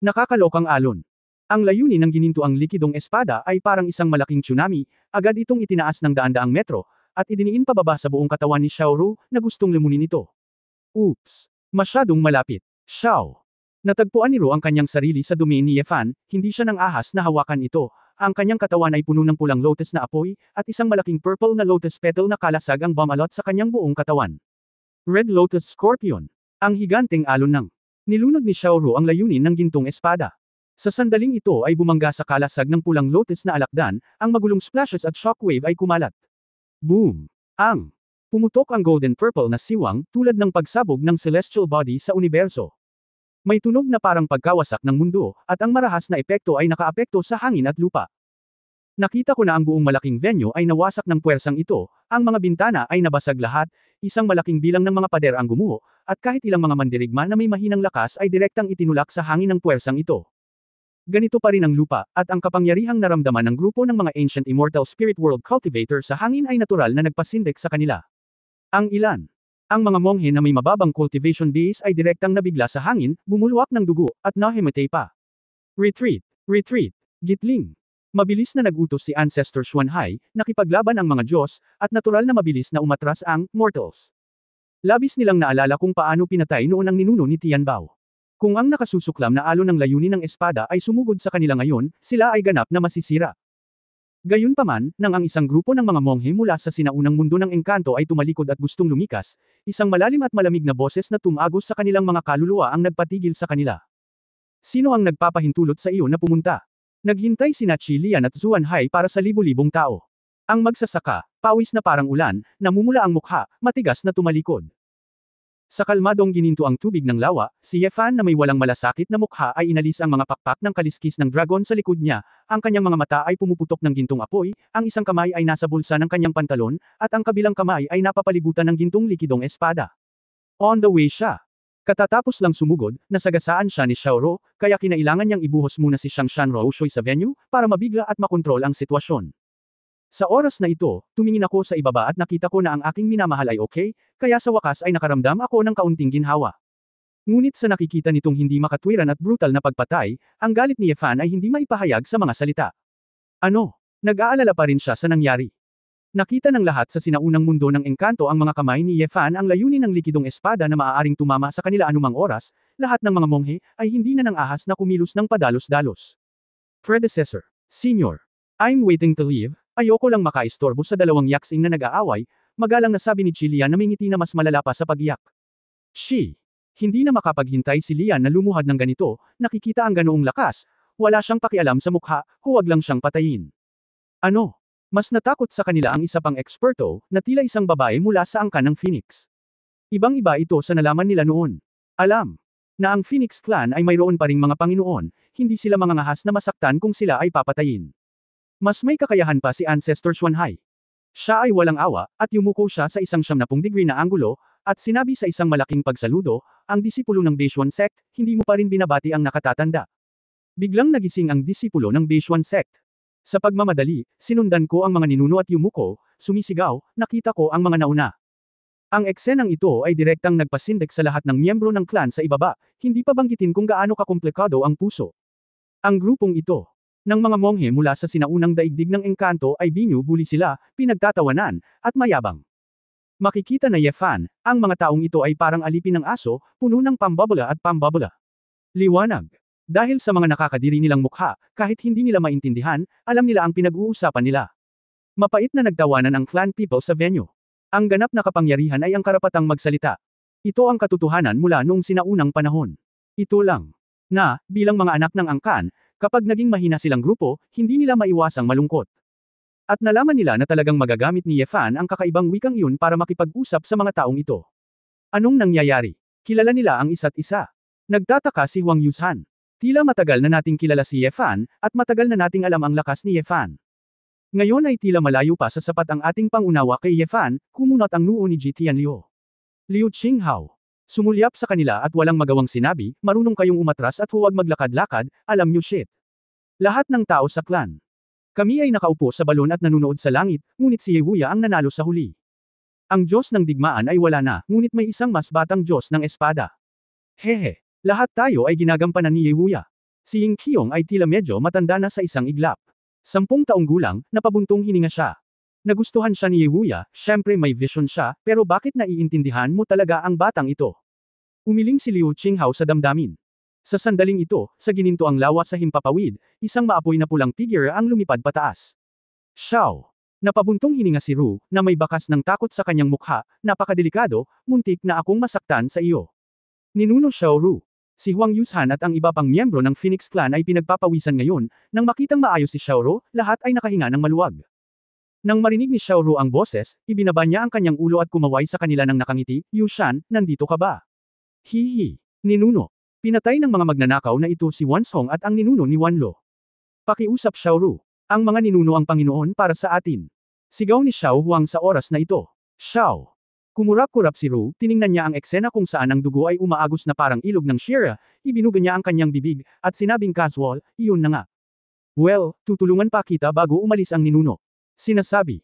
Nakakalokang alon. Ang layunin ng ginintuang likidong espada ay parang isang malaking tsunami, agad itong itinaas ng daan-daang metro, at idiniin pababa sa buong katawan ni Xiaoru, na gustong lumunin ito. Oops! Masyadong malapit. Xiao! Natagpuan ni Ro ang kanyang sarili sa domain ni Ye Fan, hindi siya nang ahas na hawakan ito. Ang kanyang katawan ay puno ng pulang lotus na apoy, at isang malaking purple na lotus petal na kalasag ang bumalot sa kanyang buong katawan. Red Lotus Scorpion. Ang higanteng alon ng nilunod ni Xiaoru ang layunin ng gintong espada. Sa sandaling ito ay bumangga sa kalasag ng pulang lotus na alakdan, ang magulong splashes at shockwave ay kumalat. Boom! Pumutok ang golden purple na siwang, tulad ng pagsabog ng celestial body sa universo. May tunog na parang pagkawasak ng mundo, at ang marahas na epekto ay nakaapekto sa hangin at lupa. Nakita ko na ang buong malaking venue ay nawasak ng puwersang ito, ang mga bintana ay nabasag lahat, isang malaking bilang ng mga pader ang gumuho, at kahit ilang mga mandirigma na may mahinang lakas ay direktang itinulak sa hangin ng puwersang ito. Ganito pa rin ang lupa, at ang kapangyarihang naramdaman ng grupo ng mga Ancient Immortal Spirit World Cultivator sa hangin ay natural na nagpasindik sa kanila. Ang mga monghe na may mababang cultivation base ay direktang nabigla sa hangin, bumulwak ng dugo, at nahimatay pa. Retreat! Retreat! Gitling! Mabilis na nagutos si Ancestor Xuanhai, nakipaglaban ang mga Diyos, at natural na mabilis na umatras ang mortals. Labis nilang naalala kung paano pinatay noon ang ninuno ni Tianbao. Kung ang nakasusuklam na alon ng layunin ng espada ay sumugod sa kanila ngayon, sila ay ganap na masisira. Gayunpaman, nang ang isang grupo ng mga monghe mula sa sinaunang mundo ng engkanto ay tumalikod at gustong lumikas, isang malalim at malamig na boses na tumagos sa kanilang mga kaluluwa ang nagpatigil sa kanila. Sino ang nagpapahintulot sa iyo na pumunta? Naghintay sina Qi Lian at Zuan Hai para sa libu-libong tao. Ang magsasaka, pawis na parang ulan, namumula ang mukha, matigas na tumalikod. Sa kalmadong gininto ang tubig ng lawa, si Ye Fan na may walang malasakit na mukha ay inalis ang mga pakpak ng kaliskis ng dragon sa likod niya, ang kanyang mga mata ay pumuputok ng gintong apoy, ang isang kamay ay nasa bulsa ng kanyang pantalon, at ang kabilang kamay ay napapalibutan ng gintong likidong espada. On the way siya. Katatapos lang sumugod, nasagasaan siya ni Xiaoro, kaya kinailangan niyang ibuhos muna si Xiangshan Roushui sa venue, para mabigla at makontrol ang sitwasyon. Sa oras na ito, tumingin ako sa ibaba at nakita ko na ang aking minamahal ay okay, kaya sa wakas ay nakaramdam ako ng kaunting ginhawa. Ngunit sa nakikita nitong hindi makatwiran at brutal na pagpatay, ang galit ni Ye Fan ay hindi maipahayag sa mga salita. Ano? Nag-aalala pa rin siya sa nangyari. Nakita ng lahat sa sinaunang mundo ng engkanto ang mga kamay ni Ye Fan ang layunin ng likidong espada na maaaring tumama sa kanila anumang oras, lahat ng mga monghe ay hindi na nang ahas na kumilos ng padalos-dalos. Predecessor. Senior. I'm waiting to leave. Ayoko lang makaistorbo sa dalawang yaksing na nag-aaway, magalang na sabi ni Qi Lian na may ngiti na mas malala pa sa pagyak. Shi. Hindi na makapaghintay si Lian na lumuhad ng ganito, nakikita ang ganoong lakas, wala siyang pakialam sa mukha, huwag lang siyang patayin. Ano? Mas natakot sa kanila ang isa pang eksperto, na tila isang babae mula sa angkan ng Phoenix. Ibang-iba ito sa nalaman nila noon. Alam na ang Phoenix Clan ay mayroon pa ring mga Panginoon, hindi sila mangangahas na masaktan kung sila ay papatayin. Mas may kakayahan pa si Ancestor Xuanhai. Siya ay walang awa, at yumuko siya sa isang 70 degree na anggulo, at sinabi sa isang malaking pagsaludo, ang disipulo ng Beishuan Sect, hindi mo pa rin binabati ang nakatatanda. Biglang nagising ang disipulo ng Beishuan Sect. Sa pagmamadali, sinundan ko ang mga ninuno at yumuko, sumisigaw, nakita ko ang mga nauna. Ang eksenang ito ay direktang nagpasindik sa lahat ng miyembro ng clan sa ibaba, hindi pa banggitin kung gaano kakomplikado ang puso. Ang grupong ito ng mga monghe mula sa sinaunang daigdig ng engkanto ay binubuli sila, pinagtatawanan, at mayabang. Makikita na Ye Fan, ang mga taong ito ay parang alipin ng aso, puno ng pambabula at pambabula. Liwanag. Dahil sa mga nakakadiri nilang mukha, kahit hindi nila maintindihan, alam nila ang pinag-uusapan nila. Mapait na nagtawanan ang clan people sa venue. Ang ganap na kapangyarihan ay ang karapatang magsalita. Ito ang katotohanan mula noong sinaunang panahon. Ito lang. Na, bilang mga anak ng angkan, kapag naging mahina silang grupo, hindi nila maiwasang malungkot. At nalaman nila na talagang magagamit ni Ye Fan ang kakaibang wikang iyon para makipag-usap sa mga taong ito. Anong nangyayari? Kilala nila ang isa't isa. Nagtataka si Huang Yuzhan. Tila matagal na nating kilala si Ye Fan, at matagal na nating alam ang lakas ni Ye Fan. Ngayon ay tila malayo pa sa sapat ang ating pangunawa kay Ye Fan, kumunot ang noo ni Ji Tianliu. Liu Qinghao. Sumulyap sa kanila at walang magawang sinabi, marunong kayong umatras at huwag maglakad-lakad, alam niyo shit. Lahat ng tao sa clan. Kami ay nakaupo sa balon at nanunood sa langit, ngunit si Ye Wuya ang nanalo sa huli. Ang Diyos ng digmaan ay wala na, ngunit may isang mas batang Diyos ng espada. Hehe. Lahat tayo ay ginagampanan ni Yehuya. Si Ying Qiong ay tila medyo matanda na sa isang iglap. 10 taong gulang, napabuntong hininga siya. Nagustuhan siya ni Yehuya, syempre may vision siya, pero bakit naiintindihan mo talaga ang batang ito? Umiling si Liu Qinghao sa damdamin. Sa sandaling ito, sa gininto ang lawa sa himpapawid, isang maapoy na pulang figure ang lumipad pataas. Xiao. Napabuntong hininga si Ru, na may bakas ng takot sa kanyang mukha, napakadelikado, muntik na akong masaktan sa iyo. Ninuno Xiao Ru. Si Huang Yushan at ang iba pang miyembro ng Phoenix Clan ay pinagpapawisan ngayon, nang makitang maayos si Xiao Ru, lahat ay nakahinga ng maluwag. Nang marinig ni Xiao Ru ang boses, ibinaba niya ang kanyang ulo at kumaway sa kanila ng nakangiti, Yushan, nandito ka ba? Hihi. Ninuno. Pinatay ng mga magnanakaw na ito si Wan Song at ang ninuno ni Wan Lo. Pakiusap Xiao Ru. Ang mga ninuno ang Panginoon para sa atin. Sigaw ni Xiao Huang sa oras na ito. Xiao. Kumurap-kurap si Ru, tiningnan niya ang eksena kung saan ang dugo ay umaagos na parang ilog ng Shira, ibinuga niya ang kanyang bibig, at sinabing casual, iyon na nga. Well, tutulungan pa kita bago umalis ang ninuno. Sinasabi.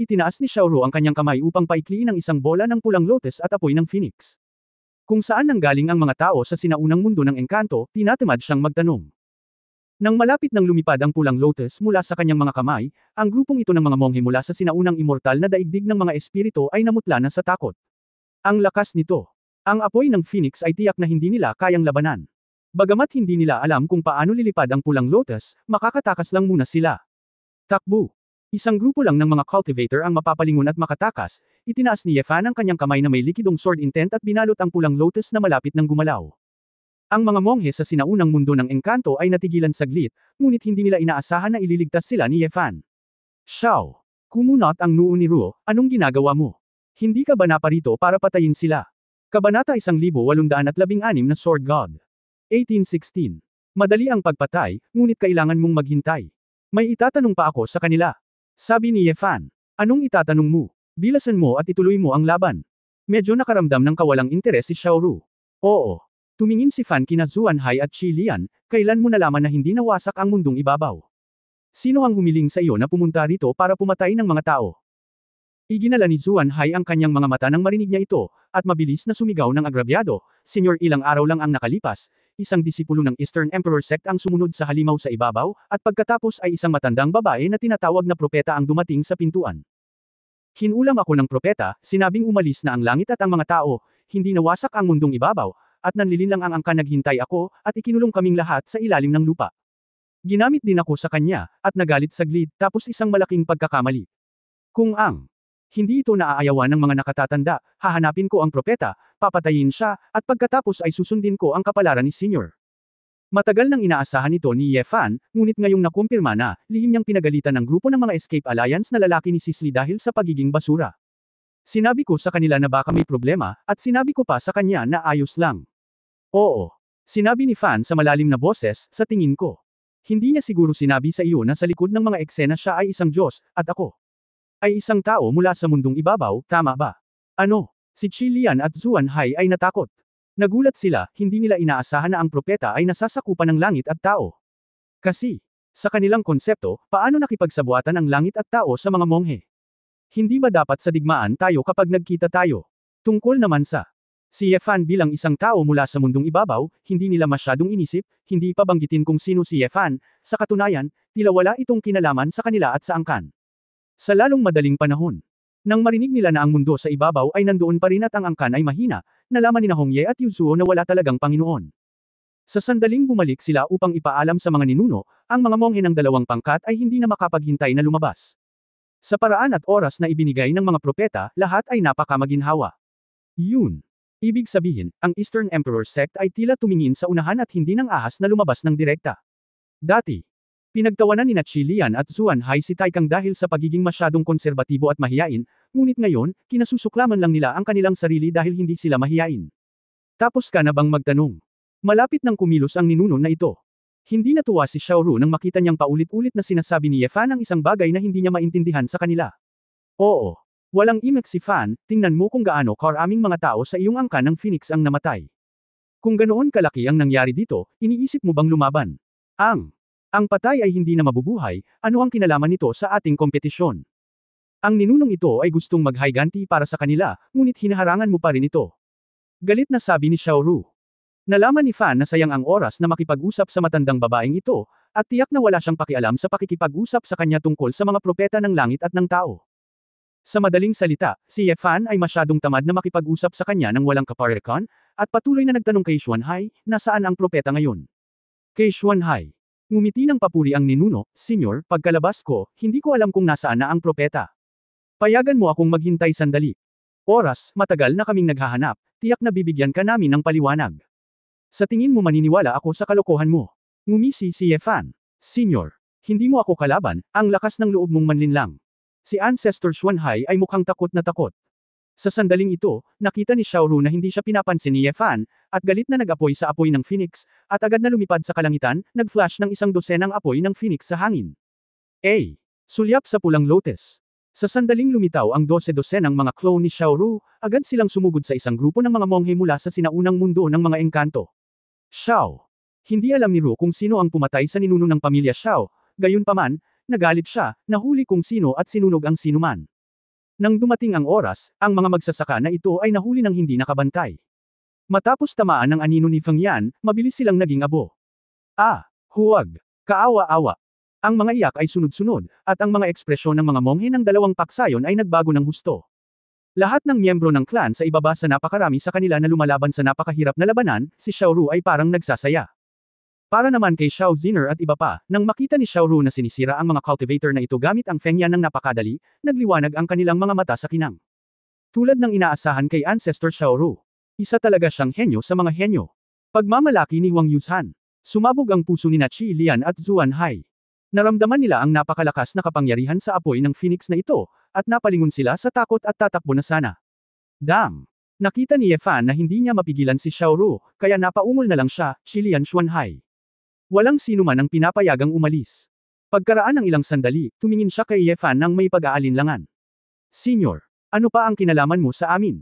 Itinaas ni Xiao Ru ang kanyang kamay upang paikliin ang isang bola ng pulang lotus at apoy ng phoenix. Kung saan nanggaling ang mga tao sa sinaunang mundo ng engkanto, tinatamad siyang magtanong. Nang malapit nang lumipad ang pulang lotus mula sa kanyang mga kamay, ang grupong ito ng mga monghe mula sa sinaunang immortal na daigdig ng mga espiritu ay namutla na sa takot. Ang lakas nito. Ang apoy ng phoenix ay tiyak na hindi nila kayang labanan. Bagamat hindi nila alam kung paano lilipad ang pulang lotus, makakatakas lang muna sila. Takbo. Isang grupo lang ng mga cultivator ang mapapalingon at makatakas, itinaas ni Yefan ang kanyang kamay na may likidong sword intent at binalot ang pulang lotus na malapit ng gumalaw. Ang mga monghe sa sinaunang mundo ng engkanto ay natigilan saglit, ngunit hindi nila inaasahan na ililigtas sila ni Yefan. Xiao. Kumunot ang noo ni Ruo, anong ginagawa mo? Hindi ka ba naparito para patayin sila? Kabanata 1816 na Sword God. 1816. Madali ang pagpatay, ngunit kailangan mong maghintay. May itatanong pa ako sa kanila. Sabi ni Yefan. Anong itatanong mo? Bilasan mo at ituloy mo ang laban. Medyo nakaramdam ng kawalang interes si Xiao Ru. Oo. Tumingin si Fan kina Zuan Hai at Qi Lian, kailan mo nalaman na hindi nawasak ang mundong ibabaw? Sino ang humiling sa iyo na pumunta rito para pumatay ng mga tao? Iginala ni Zuan Hai ang kanyang mga mata nang marinig niya ito, at mabilis na sumigaw ng agrabyado, Senyor ilang araw lang ang nakalipas, isang disipulo ng Eastern Emperor Sect ang sumunod sa halimaw sa ibabaw, at pagkatapos ay isang matandang babae na tinatawag na propeta ang dumating sa pintuan. Kinulam ako ng propeta, sinabing umalis na ang langit at ang mga tao, hindi nawasak ang mundong ibabaw, at nanlilinlang ang angkan naghintay ako, at ikinulong kaming lahat sa ilalim ng lupa. Ginamit din ako sa kanya, at nagalit saglit, tapos isang malaking pagkakamali. Kung hindi ito naaayawan ng mga nakatatanda, hahanapin ko ang propeta, papatayin siya, at pagkatapos ay susundin ko ang kapalaran ni Senior. Matagal nang inaasahan ito ni Yefan, ngunit ngayong nakumpirma na, lihim niyang pinagalitan ng grupo ng mga Escape Alliance na lalaki ni Sisley dahil sa pagiging basura. Sinabi ko sa kanila na baka may problema, at sinabi ko pa sa kanya na ayos lang. Oo. Sinabi ni Fan sa malalim na boses, sa tingin ko. Hindi niya siguro sinabi sa iyo na sa likod ng mga eksena siya ay isang Diyos, at ako ay isang tao mula sa mundong ibabaw, tama ba? Ano? Si Qi Lian at Zuan Hai ay natakot. Nagulat sila, hindi nila inaasahan na ang propeta ay nasasakupan ng langit at tao. Kasi, sa kanilang konsepto, paano nakipagsabuatan ang langit at tao sa mga monghe? Hindi ba dapat sa digmaan tayo kapag nagkita tayo? Tungkol naman sa si Yefan bilang isang tao mula sa mundong ibabaw, hindi nila masyadong inisip, hindi pa banggitin kung sino si Yefan, sa katunayan, tila wala itong kinalaman sa kanila at sa angkan. Sa lalong madaling panahon. Nang marinig nila na ang mundo sa ibabaw ay nandoon pa rin at ang angkan ay mahina, nalaman ni Hongye at Yuzuo na wala talagang Panginoon. Sa sandaling bumalik sila upang ipaalam sa mga ninuno, ang mga monghe ng dalawang pangkat ay hindi na makapaghintay na lumabas. Sa paraan at oras na ibinigay ng mga propeta, lahat ay napakamaginhawa. Yun. Ibig sabihin, ang Eastern Emperor Sect ay tila tumingin sa unahan at hindi nang ahas na lumabas ng direkta. Dati, pinagtawanan ni Qi Lian at Zuan Hai si Taikang dahil sa pagiging masyadong konserbatibo at mahiyain, ngunit ngayon, kinasusuklaman lang nila ang kanilang sarili dahil hindi sila mahiyain. Tapos ka na bang magtanong? Malapit nang kumilos ang ninuno na ito. Hindi natuwa si Xiao Ru nang makita niyang paulit-ulit na sinasabi ni Yefan ang isang bagay na hindi niya maintindihan sa kanila. Oo. Walang imek si Fan, tingnan mo kung gaano karaming mga tao sa iyong angkan ng Phoenix ang namatay. Kung ganoon kalaki ang nangyari dito, iniisip mo bang lumaban? Ang patay ay hindi na mabubuhay, ano ang kinalaman nito sa ating kompetisyon? Ang ninunong ito ay gustong maghiganti para sa kanila, ngunit hinaharangan mo pa rin ito. Galit na sabi ni Xiaoru. Nalaman ni Fan na sayang ang oras na makipag-usap sa matandang babaeng ito, at tiyak na wala siyang pakialam sa pakikipag-usap sa kanya tungkol sa mga propeta ng langit at ng tao. Sa madaling salita, si Ye Fan ay masyadong tamad na makipag-usap sa kanya nang walang kaparekan, at patuloy na nagtanong kay Xuanhai, nasaan ang propeta ngayon? Kay Xuanhai. Ngumiti ng papuri ang ninuno, Senyor, pagkalabas ko, hindi ko alam kung nasaan na ang propeta. Payagan mo akong maghintay sandali. Oras, matagal na kaming naghahanap, tiyak na bibigyan ka namin ng paliwanag. Sa tingin mo maniniwala ako sa kalokohan mo? Ngumisi si Ye Fan. Senyor, hindi mo ako kalaban, ang lakas ng loob mong manlinlang. Si Ancestor Xuanhai ay mukhang takot na takot. Sa sandaling ito, nakita ni Xiaoru na hindi siya pinapansin ni Ye Fan, at galit na nag-apoy sa apoy ng Phoenix, at agad na lumipad sa kalangitan, nag-flash ng 12 apoy ng Phoenix sa hangin. Sulyap sa pulang lotus. Sa sandaling lumitaw ang 12 ng mga clone ni Xiaoru, agad silang sumugod sa isang grupo ng mga monghe mula sa sinaunang mundo ng mga engkanto. Xiao. Hindi alam ni Ru kung sino ang pumatay sa ninuno ng pamilya Xiao, gayunpaman, nagalit siya, nahuli kung sino at sinunog ang sinuman. Nang dumating ang oras, ang mga magsasaka na ito ay nahuli ng hindi nakabantay. Matapos tamaan ng anino ni Feng Yan, mabilis silang naging abo. Huwag. Kaawa-awa. Ang mga iyak ay sunod-sunod, at ang mga ekspresyon ng mga monghe ng dalawang paksayon ay nagbago ng husto. Lahat ng miyembro ng clan sa ibaba sa napakarami sa kanila na lumalaban sa napakahirap na labanan, si Xiaoru ay parang nagsasaya. Para naman kay Xiao Ziner at iba pa, nang makita ni Xiaoru na sinisira ang mga cultivator na ito gamit ang Feng Yan ng napakadali, nagliwanag ang kanilang mga mata sa kinang. Tulad ng inaasahan kay Ancestor Xiaoru. Isa talaga siyang henyo sa mga henyo. Pagmamalaki ni Huang Yuzhan. Sumabog ang puso ni Qi Lian at Zuan Hai. Naramdaman nila ang napakalakas na kapangyarihan sa apoy ng Phoenix na ito, at napalingon sila sa takot at tatakbo na sana. Dang! Nakita ni Ye Fan na hindi niya mapigilan si Xiaoru, kaya napaungol na lang siya, Qilian Xuanhai. Walang sino man ang pinapayagang umalis. Pagkaraan ng ilang sandali, tumingin siya kay Ye Fan nang may pag-aalinlangan. Senyor, ano pa ang kinalaman mo sa amin?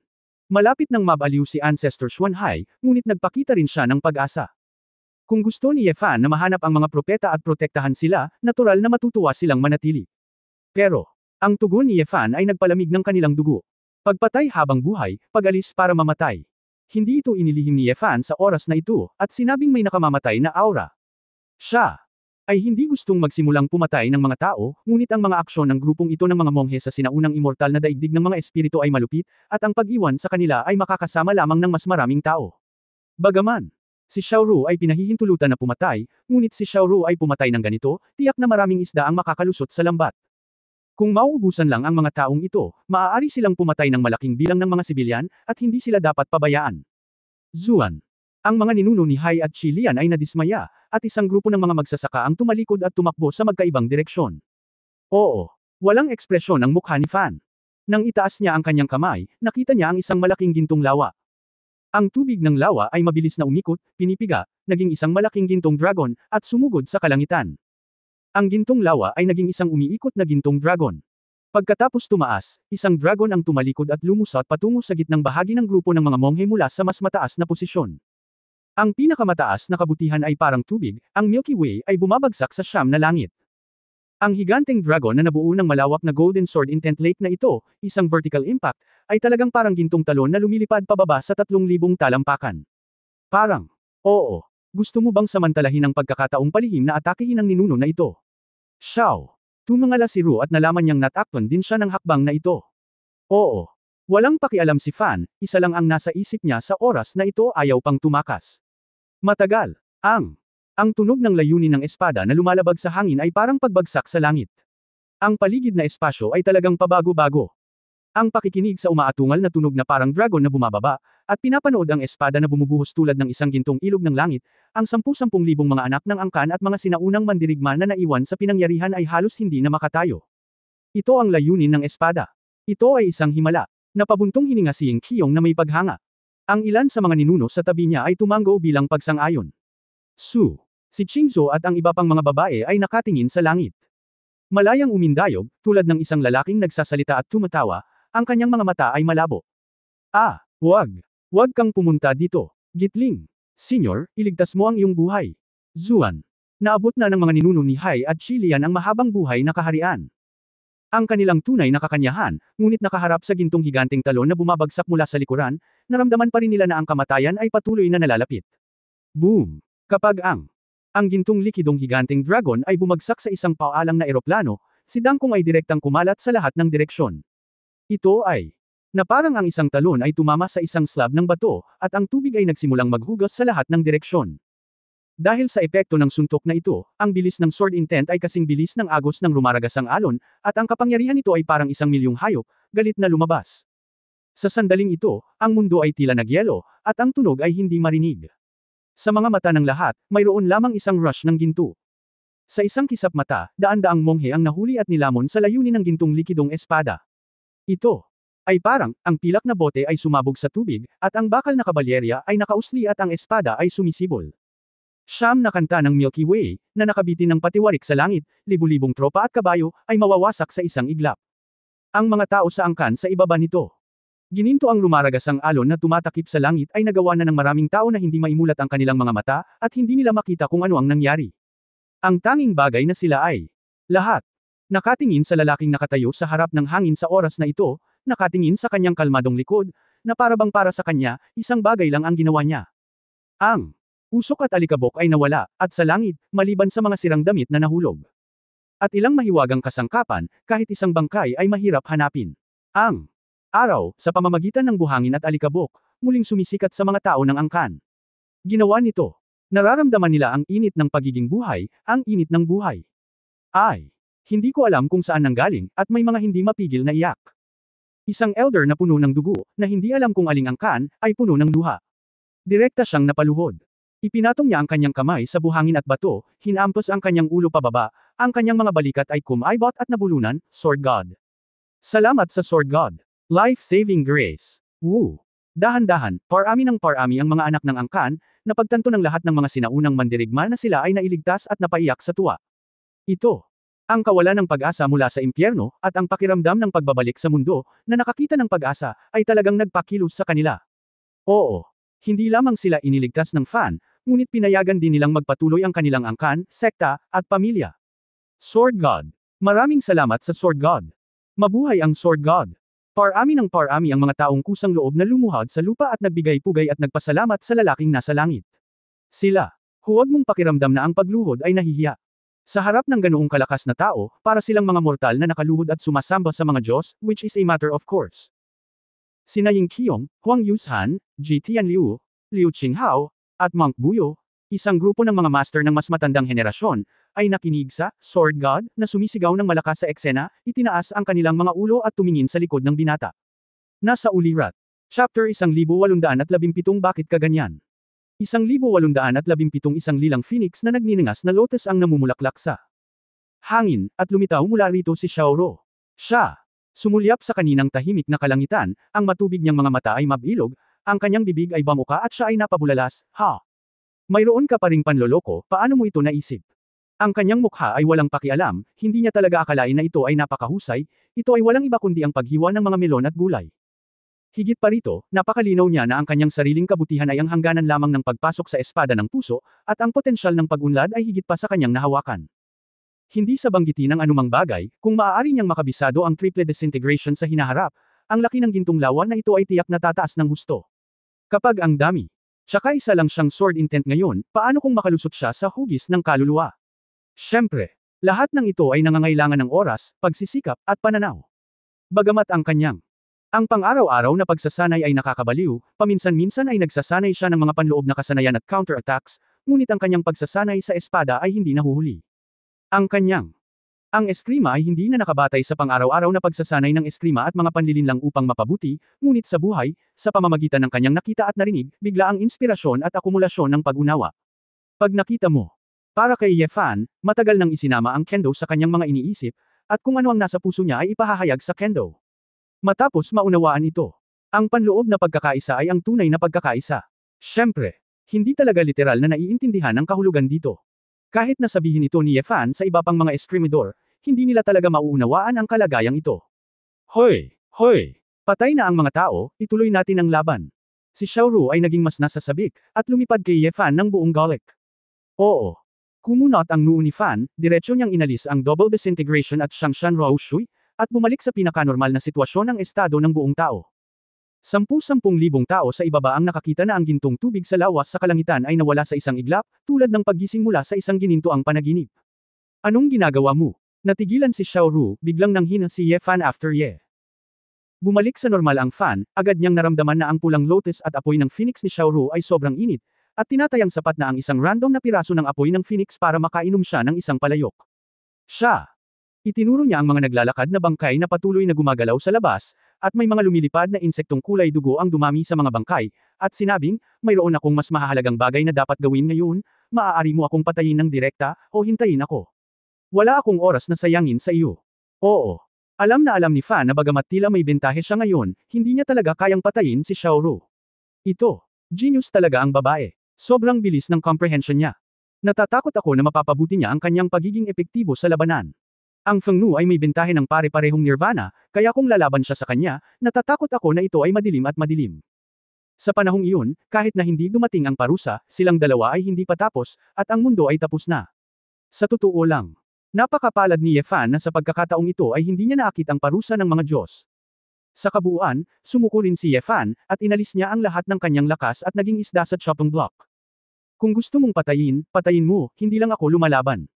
Malapit nang mabaliw si Ancestor Xuanhai, ngunit nagpakita rin siya ng pag-asa. Kung gusto ni Ye Fan na mahanap ang mga propeta at protektahan sila, natural na matutuwa silang manatili. Pero, ang tugon ni Ye Fan ay nagpalamig ng kanilang dugo. Pagpatay habang buhay, pag-alis para mamatay. Hindi ito inilihim ni Ye Fan sa oras na ito, at sinabing may nakamamatay na aura. Siya ay hindi gustong magsimulang pumatay ng mga tao, ngunit ang mga aksyon ng grupong ito ng mga monghe sa sinaunang immortal na daigdig ng mga espiritu ay malupit, at ang pag-iwan sa kanila ay makakasama lamang ng mas maraming tao. Bagaman si Xiaoru ay pinahihintulutan na pumatay, ngunit si Xiaoru ay pumatay ng ganito, tiyak na maraming isda ang makakalusot sa lambat. Kung mauubusan lang ang mga taong ito, maaari silang pumatay ng malaking bilang ng mga sibilyan, at hindi sila dapat pabayaan. Zuan. Ang mga ninuno ni Hai at Qi Lian ay nadismaya, at isang grupo ng mga magsasaka ang tumalikod at tumakbo sa magkaibang direksyon. Oo. Walang ekspresyon ang mukha ni Fan. Nang itaas niya ang kanyang kamay, nakita niya ang isang malaking gintong lawa. Ang tubig ng lawa ay mabilis na umikot, pinipiga, naging isang malaking gintong dragon, at sumugod sa kalangitan. Ang gintong lawa ay naging isang umiikot na gintong dragon. Pagkatapos tumaas, isang dragon ang tumalikod at lumusot patungo sa gitnang bahagi ng grupo ng mga monghe mula sa mas mataas na posisyon. Ang pinakamataas na kabutihan ay parang tubig, ang Milky Way ay bumabagsak sa siyam na langit. Ang higanteng dragon na nabuo ng malawak na Golden Sword Intent Lake na ito, isang vertical impact, ay talagang parang gintong talon na lumilipad pababa sa 3,000 talampakan. Parang, oo, gusto mo bang samantalahin ang pagkakataong palihim na atakehin ang ninuno na ito? Xiao. Tumangala si Ru at nalaman niyang natakpan din siya ng hakbang na ito. Oo. Walang pakialam si Fan, isa lang ang nasa isip niya sa oras na ito, ayaw pang tumakas. Matagal. Ang tunog ng layunin ng espada na lumalabag sa hangin ay parang pagbagsak sa langit. Ang paligid na espasyo ay talagang pabago-bago. Ang pakikinig sa umaatungal na tunog na parang dragon na bumababa, at pinapanood ang espada na bumubuhos tulad ng isang gintong ilog ng langit, ang 10,000 mga anak ng angkan at mga sinaunang mandirigma na naiwan sa pinangyarihan ay halos hindi na makatayo. Ito ang layunin ng espada. Ito ay isang himala. Napabuntong hininga si Ying Qiong na may paghanga. Ang ilan sa mga ninuno sa tabi niya ay tumango bilang pagsang-ayon. Si Qingzhou at ang iba pang mga babae ay nakatingin sa langit. Malayang umindayog, tulad ng isang lalaking nagsasalita at tumatawa, ang kanyang mga mata ay malabo. Huwag. Huwag kang pumunta dito. Gitling. Senyor, iligtas mo ang iyong buhay. Zuan. Naabot na ng mga ninuno ni Hai at Qi Lian ang mahabang buhay na kaharian. Ang kanilang tunay na kakanyahan, ngunit nakaharap sa gintong higanteng talon na bumabagsak mula sa likuran, naramdaman pa rin nila na ang kamatayan ay patuloy na nalalapit. Boom! Kapag ang gintong likidong higanteng dragon ay bumagsak sa isang paalang na eroplano, si Dangkong ay direktang kumalat sa lahat ng direksyon. Ito ay na parang ang isang talon ay tumama sa isang slab ng bato, at ang tubig ay nagsimulang maghugas sa lahat ng direksyon. Dahil sa epekto ng suntok na ito, ang bilis ng sword intent ay kasing bilis ng agos ng rumaragasang alon, at ang kapangyarihan nito ay parang 1,000,000 hayop, galit na lumabas. Sa sandaling ito, ang mundo ay tila nagyelo, at ang tunog ay hindi marinig. Sa mga mata ng lahat, mayroon lamang isang rush ng ginto. Sa isang kisap mata, daan-daang monghe ang nahuli at nilamon sa layunin ng gintong likidong espada. Ito ay parang, ang pilak na bote ay sumabog sa tubig, at ang bakal na kabalyerya ay nakausli at ang espada ay sumisibol. Siyam na kanta ng Milky Way, na nakabitin ng patiwarik sa langit, libu-libong tropa at kabayo, ay mawawasak sa isang iglap. Ang mga tao sa angkan sa ibaba nito. Gininto ang lumaragasang alon na tumatakip sa langit ay nagawa na ng maraming tao na hindi maimulat ang kanilang mga mata, at hindi nila makita kung ano ang nangyari. Ang tanging bagay na sila ay lahat nakatingin sa lalaking nakatayo sa harap ng hangin sa oras na ito, nakatingin sa kanyang kalmadong likod, na parabang para sa kanya, isang bagay lang ang ginawa niya. Ang usok at alikabok ay nawala, at sa langit, maliban sa mga sirang damit na nahulog. At ilang mahiwagang kasangkapan, kahit isang bangkay ay mahirap hanapin. Ang araw, sa pamamagitan ng buhangin at alikabok, muling sumisikat sa mga tao ng angkan. Ginawa nito. Nararamdaman nila ang init ng pagiging buhay, ang init ng buhay. Ay, hindi ko alam kung saan nanggaling, at may mga hindi mapigil na iyak. Isang elder na puno ng dugo, na hindi alam kung aling angkan, ay puno ng luha. Direkta siyang napaluhod. Ipinatong niya ang kanyang kamay sa buhangin at bato, hinampos ang kanyang ulo pababa, ang kanyang mga balikat ay kumaibot at nabulunan, Sword God. Salamat sa Sword God. Life-saving grace. Woo! Dahan-dahan, parami ng parami ang mga anak ng angkan, napagtanto ng lahat ng mga sinaunang mandirigma na sila ay nailigtas at napaiyak sa tuwa. Ito ang kawalan ng pag-asa mula sa impyerno, at ang pakiramdam ng pagbabalik sa mundo, na nakakita ng pag-asa, ay talagang nagpakilos sa kanila. Oo. Hindi lamang sila iniligtas ng fan, ngunit pinayagan din nilang magpatuloy ang kanilang angkan, sekta, at pamilya. Sword God. Maraming salamat sa Sword God. Mabuhay ang Sword God. Parami ng parami ang mga taong kusang loob na lumuhod sa lupa at nagbigay-pugay at nagpasalamat sa lalaking nasa langit. Sila. Huwag mong pakiramdam na ang pagluhod ay nahihiya. Sa harap ng ganoong kalakas na tao, para silang mga mortal na nakaluhod at sumasamba sa mga Diyos, which is a matter of course. Sina Ying Qiong, Huang Yuzhan, Ji Tianliu, Liu Qinghao, at Monk Buyo, isang grupo ng mga master ng mas matandang henerasyon, ay nakinig sa Sword God na sumisigaw ng malakas sa eksena, itinaas ang kanilang mga ulo at tumingin sa likod ng binata. Nasa ulirat. Chapter 1817 Bakit ka ganyan? 1817 isang lilang phoenix na nagniningas na lotus ang namumulaklak sa hangin, at lumitaw mula rito si Xiaoro. Siya sumulyap sa kaninang tahimik na kalangitan, ang matubig niyang mga mata ay mabilog, ang kanyang bibig ay bamuka at siya ay napabulalas, ha? Mayroon ka pa ring panloloko, paano mo ito naisip? Ang kanyang mukha ay walang pakialam, hindi niya talaga akalain na ito ay napakahusay, ito ay walang iba kundi ang paghiwa ng mga melon at gulay. Higit pa rito, napakalinaw niya na ang kanyang sariling kabutihan ay ang hangganan lamang ng pagpasok sa espada ng puso, at ang potensyal ng pag-unlad ay higit pa sa kanyang nahawakan. Hindi sa banggitin ng anumang bagay, kung maaari niyang makabisado ang triple disintegration sa hinaharap, ang laki ng gintong lawan na ito ay tiyak na tataas ng husto. Kapag ang dami, tsaka isa lang siyang sword intent ngayon, paano kung makalusot siya sa hugis ng kaluluwa? Siyempre, lahat ng ito ay nangangailangan ng oras, pagsisikap, at pananaw. Bagamat ang pang-araw-araw na pagsasanay ay nakakabaliw, paminsan-minsan ay nagsasanay siya ng mga panloob na kasanayan at counter-attacks, ngunit ang kanyang pagsasanay sa espada ay hindi nahuhuli. Ang eskrima ay hindi na nakabatay sa pang-araw-araw na pagsasanay ng eskrima at mga panlilinlang upang mapabuti, ngunit sa buhay, sa pamamagitan ng kanyang nakita at narinig, bigla ang inspirasyon at akumulasyon ng pag-unawa. Pag nakita mo, para kay Ye Fan, matagal nang isinama ang kendo sa kanyang mga iniisip, at kung ano ang nasa puso niya ay ipahahayag sa kendo. Matapos maunawaan ito, ang panloob na pagkakaisa ay ang tunay na pagkakaisa. Siyempre, hindi talaga literal na naiintindihan ang kahulugan dito. Kahit nasabihin ito ni Ye Fan sa iba pang mga eskrimidor, hindi nila talaga mauunawaan ang kalagayang ito. Hoy! Hoy! Patay na ang mga tao, ituloy natin ang laban. Si Xiaoru ay naging mas nasasabik, at lumipad kay Ye Fan ng buong galit. Oo. Kumunot ang noo ni Fan, diretsyo niyang inalis ang double disintegration at Shangshan Rao Shui, at bumalik sa pinakanormal na sitwasyon ang estado ng buong tao. 10,000 tao sa ibaba ang nakakita na ang gintong tubig sa lawas sa kalangitan ay nawala sa isang iglap, tulad ng paggising mula sa isang ginintoang panaginip. Anong ginagawa mo? Natigilan si Xiao Ru, biglang nanghina si Ye Fan after Ye. Bumalik sa normal ang fan, agad niyang naramdaman na ang pulang lotus at apoy ng phoenix ni Xiao Ru ay sobrang init, at tinatayang sapat na ang isang random na piraso ng apoy ng phoenix para makainom siya ng isang palayok. Siya! Itinuro niya ang mga naglalakad na bangkay na patuloy na gumagalaw sa labas, at may mga lumilipad na insektong kulay dugo ang dumami sa mga bangkay, at sinabing, mayroon akong mas mahahalagang bagay na dapat gawin ngayon, maaari mo akong patayin ng direkta, o hintayin ako. Wala akong oras na sayangin sa iyo. Oo. Alam na alam ni Fan na bagamat tila may bentahe siya ngayon, hindi niya talaga kayang patayin si Xiao Ru. Ito. Genius talaga ang babae. Sobrang bilis ng comprehension niya. Natatakot ako na mapapabuti niya ang kanyang pagiging epektibo sa labanan. Ang Feng Nu ay may bentahe ng pare-parehong nirvana, kaya kung lalaban siya sa kanya, natatakot ako na ito ay madilim at madilim. Sa panahong iyon, kahit na hindi dumating ang parusa, silang dalawa ay hindi pa tapos, at ang mundo ay tapos na. Sa totoo lang. Napakapalad ni Ye Fan na sa pagkakataong ito ay hindi niya naakit ang parusa ng mga Diyos. Sa kabuuan, sumuko rin si Ye Fan, at inalis niya ang lahat ng kanyang lakas at naging isda sa chopping block. Kung gusto mong patayin, patayin mo, hindi lang ako lumalaban.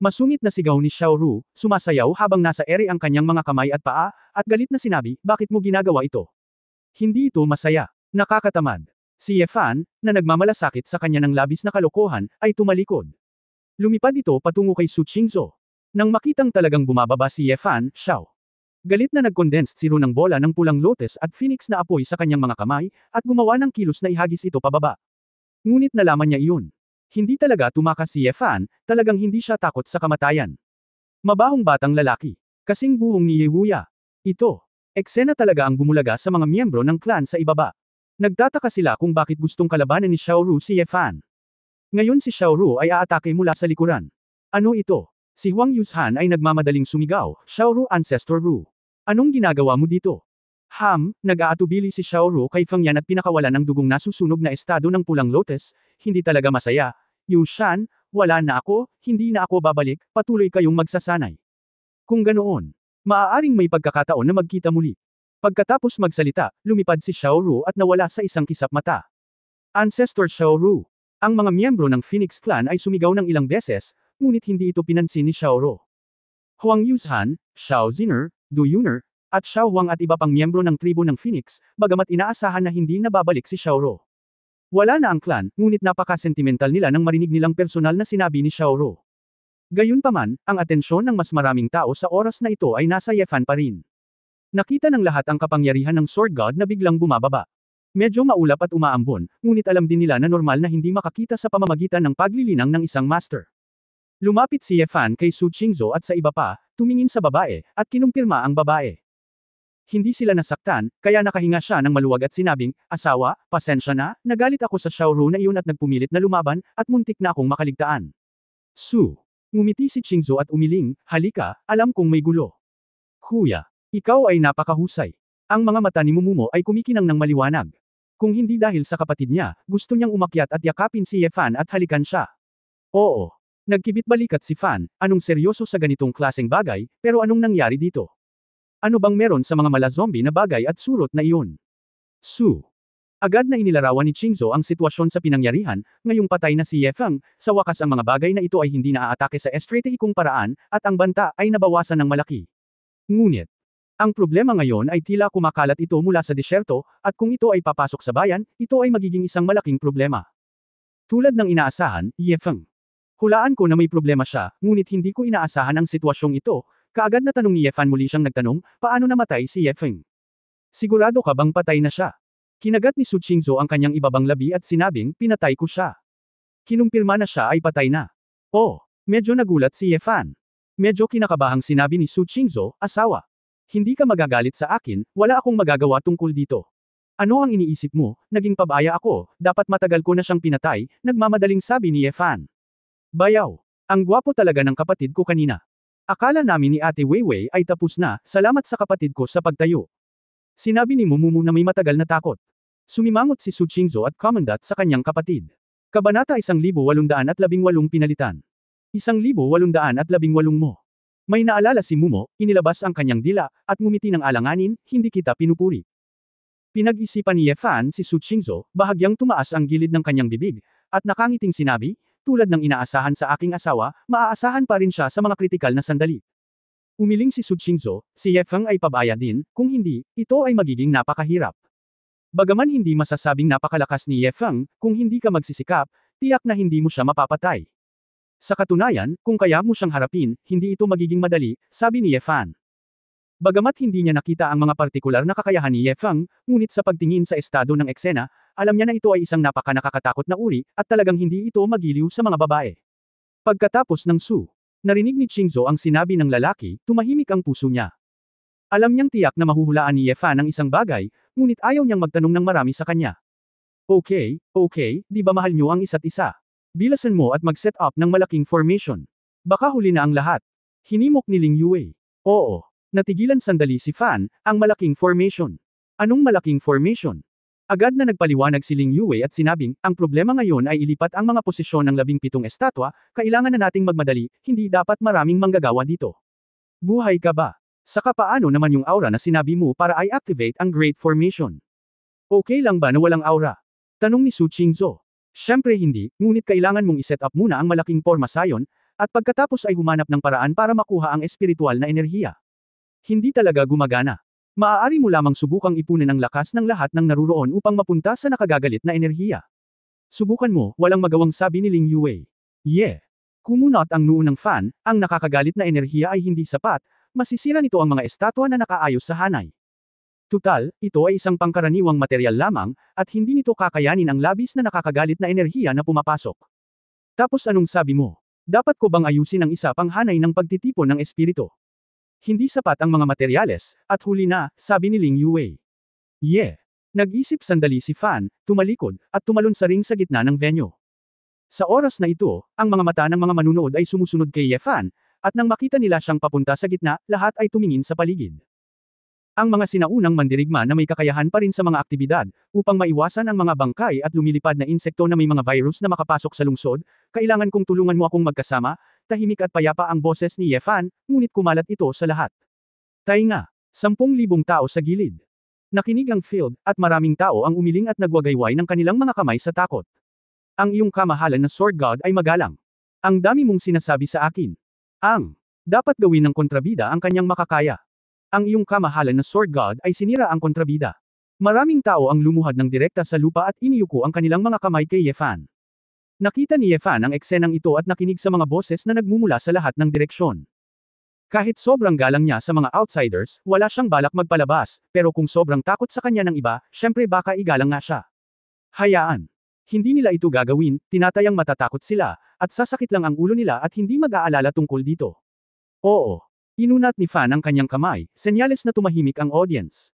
Masungit na sigaw ni Xiao Ru, sumasayaw habang nasa ere ang kanyang mga kamay at paa, at galit na sinabi, bakit mo ginagawa ito? Hindi ito masaya. Nakakatamad. Si Ye Fan, na nagmamalasakit sa kanya ng labis na kalokohan, ay tumalikod. Lumipad ito patungo kay Su Qingzhou. Nang makitang talagang bumababa si Ye Fan, Xiao. Galit na nag-condensed siro ng bola ng pulang lotus at phoenix na apoy sa kanyang mga kamay, at gumawa ng kilos na ihagis ito pababa. Ngunit nalaman niya iyon. Hindi talaga tumakas si Ye Fan, talagang hindi siya takot sa kamatayan. Mabahong batang lalaki. Kasing buhong ni Ye Wuya. Ito. Eksena talaga ang bumulaga sa mga miyembro ng clan sa ibaba. Nagtataka sila kung bakit gustong kalabanan ni Xiao Ru si Ye Fan. Ngayon si Xiao Ru ay aatake mula sa likuran. Ano ito? Si Huang Yuzhan ay nagmamadaling sumigaw, Xiao Ru Ancestor Ru. Anong ginagawa mo dito? Nag-aatubili si Xiao Ru kay Feng Yan at pinakawalan ng dugong nasusunog na estado ng pulang lotus, hindi talaga masaya. Yushan, wala na ako, hindi na ako babalik, patuloy kayong magsasanay. Kung ganoon, maaaring may pagkakataon na magkita muli. Pagkatapos magsalita, lumipad si Xiao Ru at nawala sa isang kisap mata. Ancestor Xiao Ru. Ang mga miyembro ng Phoenix Clan ay sumigaw ng ilang beses, ngunit hindi ito pinansin ni Xiao Ru. Huang Yuzhan, Xiao Ziner, Du Yuner, at Xiao Huang at iba pang miyembro ng tribo ng Phoenix, bagamat inaasahan na hindi na babalik si Xiao Ru. Wala na ang clan, ngunit napaka-sentimental nila nang marinig nilang personal na sinabi ni Xiao Ru. Gayunpaman, ang atensyon ng mas maraming tao sa oras na ito ay nasa Ye Fan pa rin. Nakita ng lahat ang kapangyarihan ng Sword God na biglang bumababa. Medyo maulap at umaambon, ngunit alam din nila na normal na hindi makakita sa pamamagitan ng paglilinang ng isang master. Lumapit si Ye Fan kay Su Qingzhou at sa iba pa, tumingin sa babae, at kinumpirma ang babae. Hindi sila nasaktan, kaya nakahinga siya ng maluwag at sinabing, asawa, pasensya na, nagalit ako sa Xiao Ru na iyon at nagpumilit na lumaban, at muntik na akong makaligtaan. Su. Ngumiti si Qingzhou at umiling, halika, alam kong may gulo. Kuya, ikaw ay napakahusay. Ang mga mata ni Mumumo ay kumikinang ng maliwanag. Kung hindi dahil sa kapatid niya, gusto niyang umakyat at yakapin si Ye Fan at halikan siya. Oo. Nagkibit-balikat si Fan, anong seryoso sa ganitong klaseng bagay, pero anong nangyari dito? Ano bang meron sa mga mala-zombie na bagay at surot na iyon? Su. Agad na inilarawan ni Qingzhou ang sitwasyon sa pinangyarihan, ngayong patay na si Ye Feng, sa wakas ang mga bagay na ito ay hindi naaatake sa estratehikong paraan, at ang banta ay nabawasan ng malaki. Ngunit, ang problema ngayon ay tila kumakalat ito mula sa disyerto, at kung ito ay papasok sa bayan, ito ay magiging isang malaking problema. Tulad ng inaasahan, Ye Feng. Hulaan ko na may problema siya, ngunit hindi ko inaasahan ang sitwasyong ito. Kaagad na tanong ni Ye Fan muli siyang nagtanong, paano namatay si Ye Feng? Sigurado ka bang patay na siya? Kinagat ni Su Qingzhou ang kanyang ibabang labi at sinabing, pinatay ko siya. Kinumpirma na siya ay patay na. Oh, medyo nagulat si Ye Fan. Medyo kinakabahang sinabi ni Su Qingzhou, asawa. Hindi ka magagalit sa akin, wala akong magagawa tungkol dito. Ano ang iniisip mo, naging pabaya ako, dapat matagal ko na siyang pinatay, nagmamadaling sabi ni Ye Fan. Bayaw. Ang gwapo talaga ng kapatid ko kanina. Akala namin ni Ate Weiwei ay tapos na, salamat sa kapatid ko sa pagtayo. Sinabi ni Mumumu na may matagal na takot. Sumimangot si Su Qingzhou at Commandant sa kanyang kapatid. Kabanata 1818 pinalitan. 1818 mo. May naalala si Mumo, inilabas ang kanyang dila, at ngumiti ng alanganin, hindi kita pinupuri. Pinag-isipan ni Ye Fan si Su Qingzhou, bahagyang tumaas ang gilid ng kanyang bibig, at nakangiting sinabi, tulad ng inaasahan sa aking asawa, maaasahan pa rin siya sa mga kritikal na sandali. Umiling si Su Qingzhou, si Ye Feng ay pabaya din, kung hindi, ito ay magiging napakahirap. Bagaman hindi masasabing napakalakas ni Ye Feng, kung hindi ka magsisikap, tiyak na hindi mo siya mapapatay. Sa katunayan, kung kaya mo siyang harapin, hindi ito magiging madali, sabi ni Ye Fan. Bagamat hindi niya nakita ang mga partikular na kakayahan ni Ye Feng, ngunit sa pagtingin sa estado ng eksena, alam niya na ito ay isang napaka-nakakatakot na uri, at talagang hindi ito magiliw sa mga babae. Pagkatapos ng Su, narinig ni Qingzhou ang sinabi ng lalaki, tumahimik ang puso niya. Alam niyang tiyak na mahuhulaan ni Ye Fan ang isang bagay, ngunit ayaw niyang magtanong ng marami sa kanya. Okay, di ba mahal niyo ang isa't isa? Bilasan mo at mag-set up ng malaking formation. Baka huli na ang lahat. Hinimok ni Ling Yue. Oo. Natigilan sandali si Fan, ang malaking formation. Anong malaking formation? Agad na nagpaliwanag si Ling Yue at sinabing, ang problema ngayon ay ilipat ang mga posisyon ng 17 estatwa, kailangan na nating magmadali, hindi dapat maraming manggagawa dito. Buhay ka ba? Saka paano naman yung aura na sinabi mo para i-activate ang Great Formation? Okay lang ba na walang aura? Tanong ni Su Qingzhou. Siyempre hindi, ngunit kailangan mong iset up muna ang malaking pormasayon, at pagkatapos ay humanap ng paraan para makuha ang espiritual na enerhiya. Hindi talaga gumagana. Maaari mo lamang subukang ipunin ang lakas ng lahat ng naruroon upang mapunta sa nakagagalit na enerhiya. Subukan mo, walang magawang sabi ni Ling Yue. Kumunot ang noo ng Fan, ang nakakagalit na enerhiya ay hindi sapat, masisira nito ang mga estatwa na nakaayos sa hanay. Tutal, ito ay isang pangkaraniwang material lamang, at hindi nito kakayanin ang labis na nakakagalit na enerhiya na pumapasok. Tapos anong sabi mo? Dapat ko bang ayusin ang isa pang hanay ng pagtitipon ng espiritu? Hindi sapat ang mga materyales, at huli na, sabi ni Ling Yue. Nag-isip sandali si Fan, tumalikod, at tumalon sa ring sa gitna ng venue. Sa oras na ito, ang mga mata ng mga manunood ay sumusunod kay Ye Fan, at nang makita nila siyang papunta sa gitna, lahat ay tumingin sa paligid. Ang mga sinaunang mandirigma na may kakayahan pa rin sa mga aktibidad, upang maiwasan ang mga bangkay at lumilipad na insekto na may mga virus na makapasok sa lungsod, kailangan kong tulungan mo akong magkasama, tahimik at payapa ang boses ni Ye Fan, ngunit kumalat ito sa lahat. Tainga, 10,000 tao sa gilid. Nakinig ang field, at maraming tao ang umiling at nagwagayway ng kanilang mga kamay sa takot. Ang iyong kamahalan na Sword God ay magalang. Ang dami mong sinasabi sa akin. Dapat gawin ng kontrabida ang kanyang makakaya. Ang iyong kamahalan na Sword God ay sinira ang kontrabida. Maraming tao ang lumuhad ng direkta sa lupa at iniyuko ang kanilang mga kamay kay Ye Fan. Nakita ni Ye Fan ang eksenang ito at nakinig sa mga boses na nagmumula sa lahat ng direksyon. Kahit sobrang galang niya sa mga outsiders, wala siyang balak magpalabas, pero kung sobrang takot sa kanya ng iba, syempre baka igalang nga siya. Hayaan. Hindi nila ito gagawin, tinatayang matatakot sila, at sasakit lang ang ulo nila at hindi mag-aalala tungkol dito. Oo. Inunat ni Fan ang kanyang kamay, senyales na tumahimik ang audience.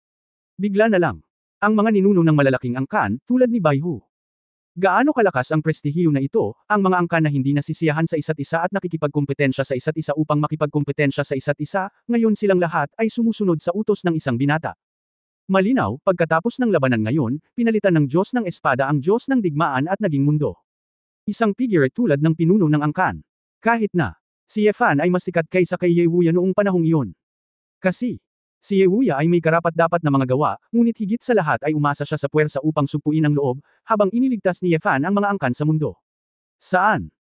Bigla na lang. Ang mga ninuno ng malalaking angkan, tulad ni Bai Hu. Gaano kalakas ang prestihiyo na ito, ang mga angkan na hindi nasisiyahan sa isa't isa at nakikipagkompetensya sa isa't isa upang makipagkompetensya sa isa't isa, ngayon silang lahat ay sumusunod sa utos ng isang binata. Malinaw, pagkatapos ng labanan ngayon, pinalitan ng Diyos ng Espada ang Diyos ng Digmaan at naging mundo. Isang figure tulad ng pinuno ng angkan. Kahit na, si Ye Fan ay mas sikat kaysa kay Ye Wuya noong panahong iyon. Kasi, si Ye Wuya ay may karapat-dapat na mga gawa, ngunit higit sa lahat ay umasa siya sa puwersa upang sugpuin ang loob, habang iniligtas ni Ye Fan ang mga angkan sa mundo. Saan?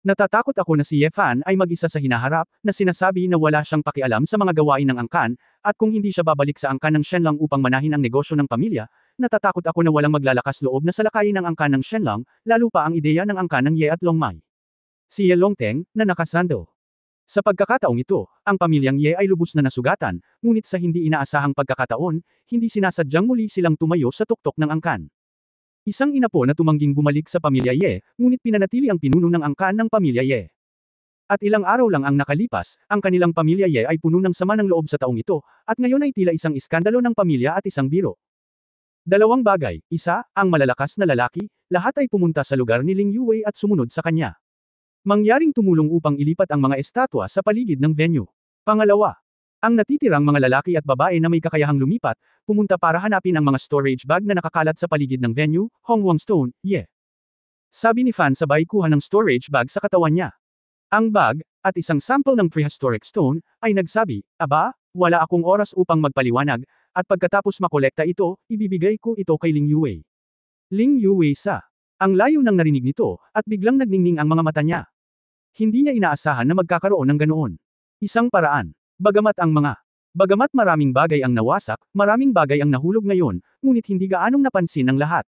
Natatakot ako na si Ye Fan ay mag-isa sa hinaharap, na sinasabi na wala siyang pakialam sa mga gawain ng angkan, at kung hindi siya babalik sa angkan ng Shenlong upang manahin ang negosyo ng pamilya, natatakot ako na walang maglalakas loob na salakayin ang angkan ng Shenlong, lalo pa ang ideya ng angkan ng Ye at Longmai. Si Ye Longteng, na nakasandal. Sa pagkakataong ito, ang pamilyang Ye ay lubos na nasugatan, ngunit sa hindi inaasahang pagkakataon, hindi sinasadyang muli silang tumayo sa tuktok ng angkan. Isang ina po na tumangging bumalik sa pamilya Ye, ngunit pinanatili ang pinuno ng angkan ng pamilya Ye. At ilang araw lang ang nakalipas, ang kanilang pamilya Ye ay puno ng sama ng loob sa taong ito, at ngayon ay tila isang iskandalo ng pamilya at isang biro. Dalawang bagay, isa, ang malalakas na lalaki, lahat ay pumunta sa lugar ni Ling Yue at sumunod sa kanya. Mangyaring tumulong upang ilipat ang mga estatwa sa paligid ng venue. Pangalawa, ang natitirang mga lalaki at babae na may kakayahang lumipat, pumunta para hanapin ang mga storage bag na nakakalat sa paligid ng venue, Hongwang Stone, Ye. Sabi ni Fan sabay kuha ng storage bag sa katawan niya. Ang bag, at isang sample ng prehistoric stone, ay nagsabi, "Aba, wala akong oras upang magpaliwanag, at pagkatapos makolekta ito, ibibigay ko ito kay Ling Yue." Ling Yue sa. Ang layo nang narinig nito, at biglang nagningning ang mga mata niya. Hindi niya inaasahan na magkakaroon ng ganoon. Isang paraan. Bagamat maraming bagay ang nawasak, maraming bagay ang nahulog ngayon, ngunit hindi gaanong napansin ng lahat.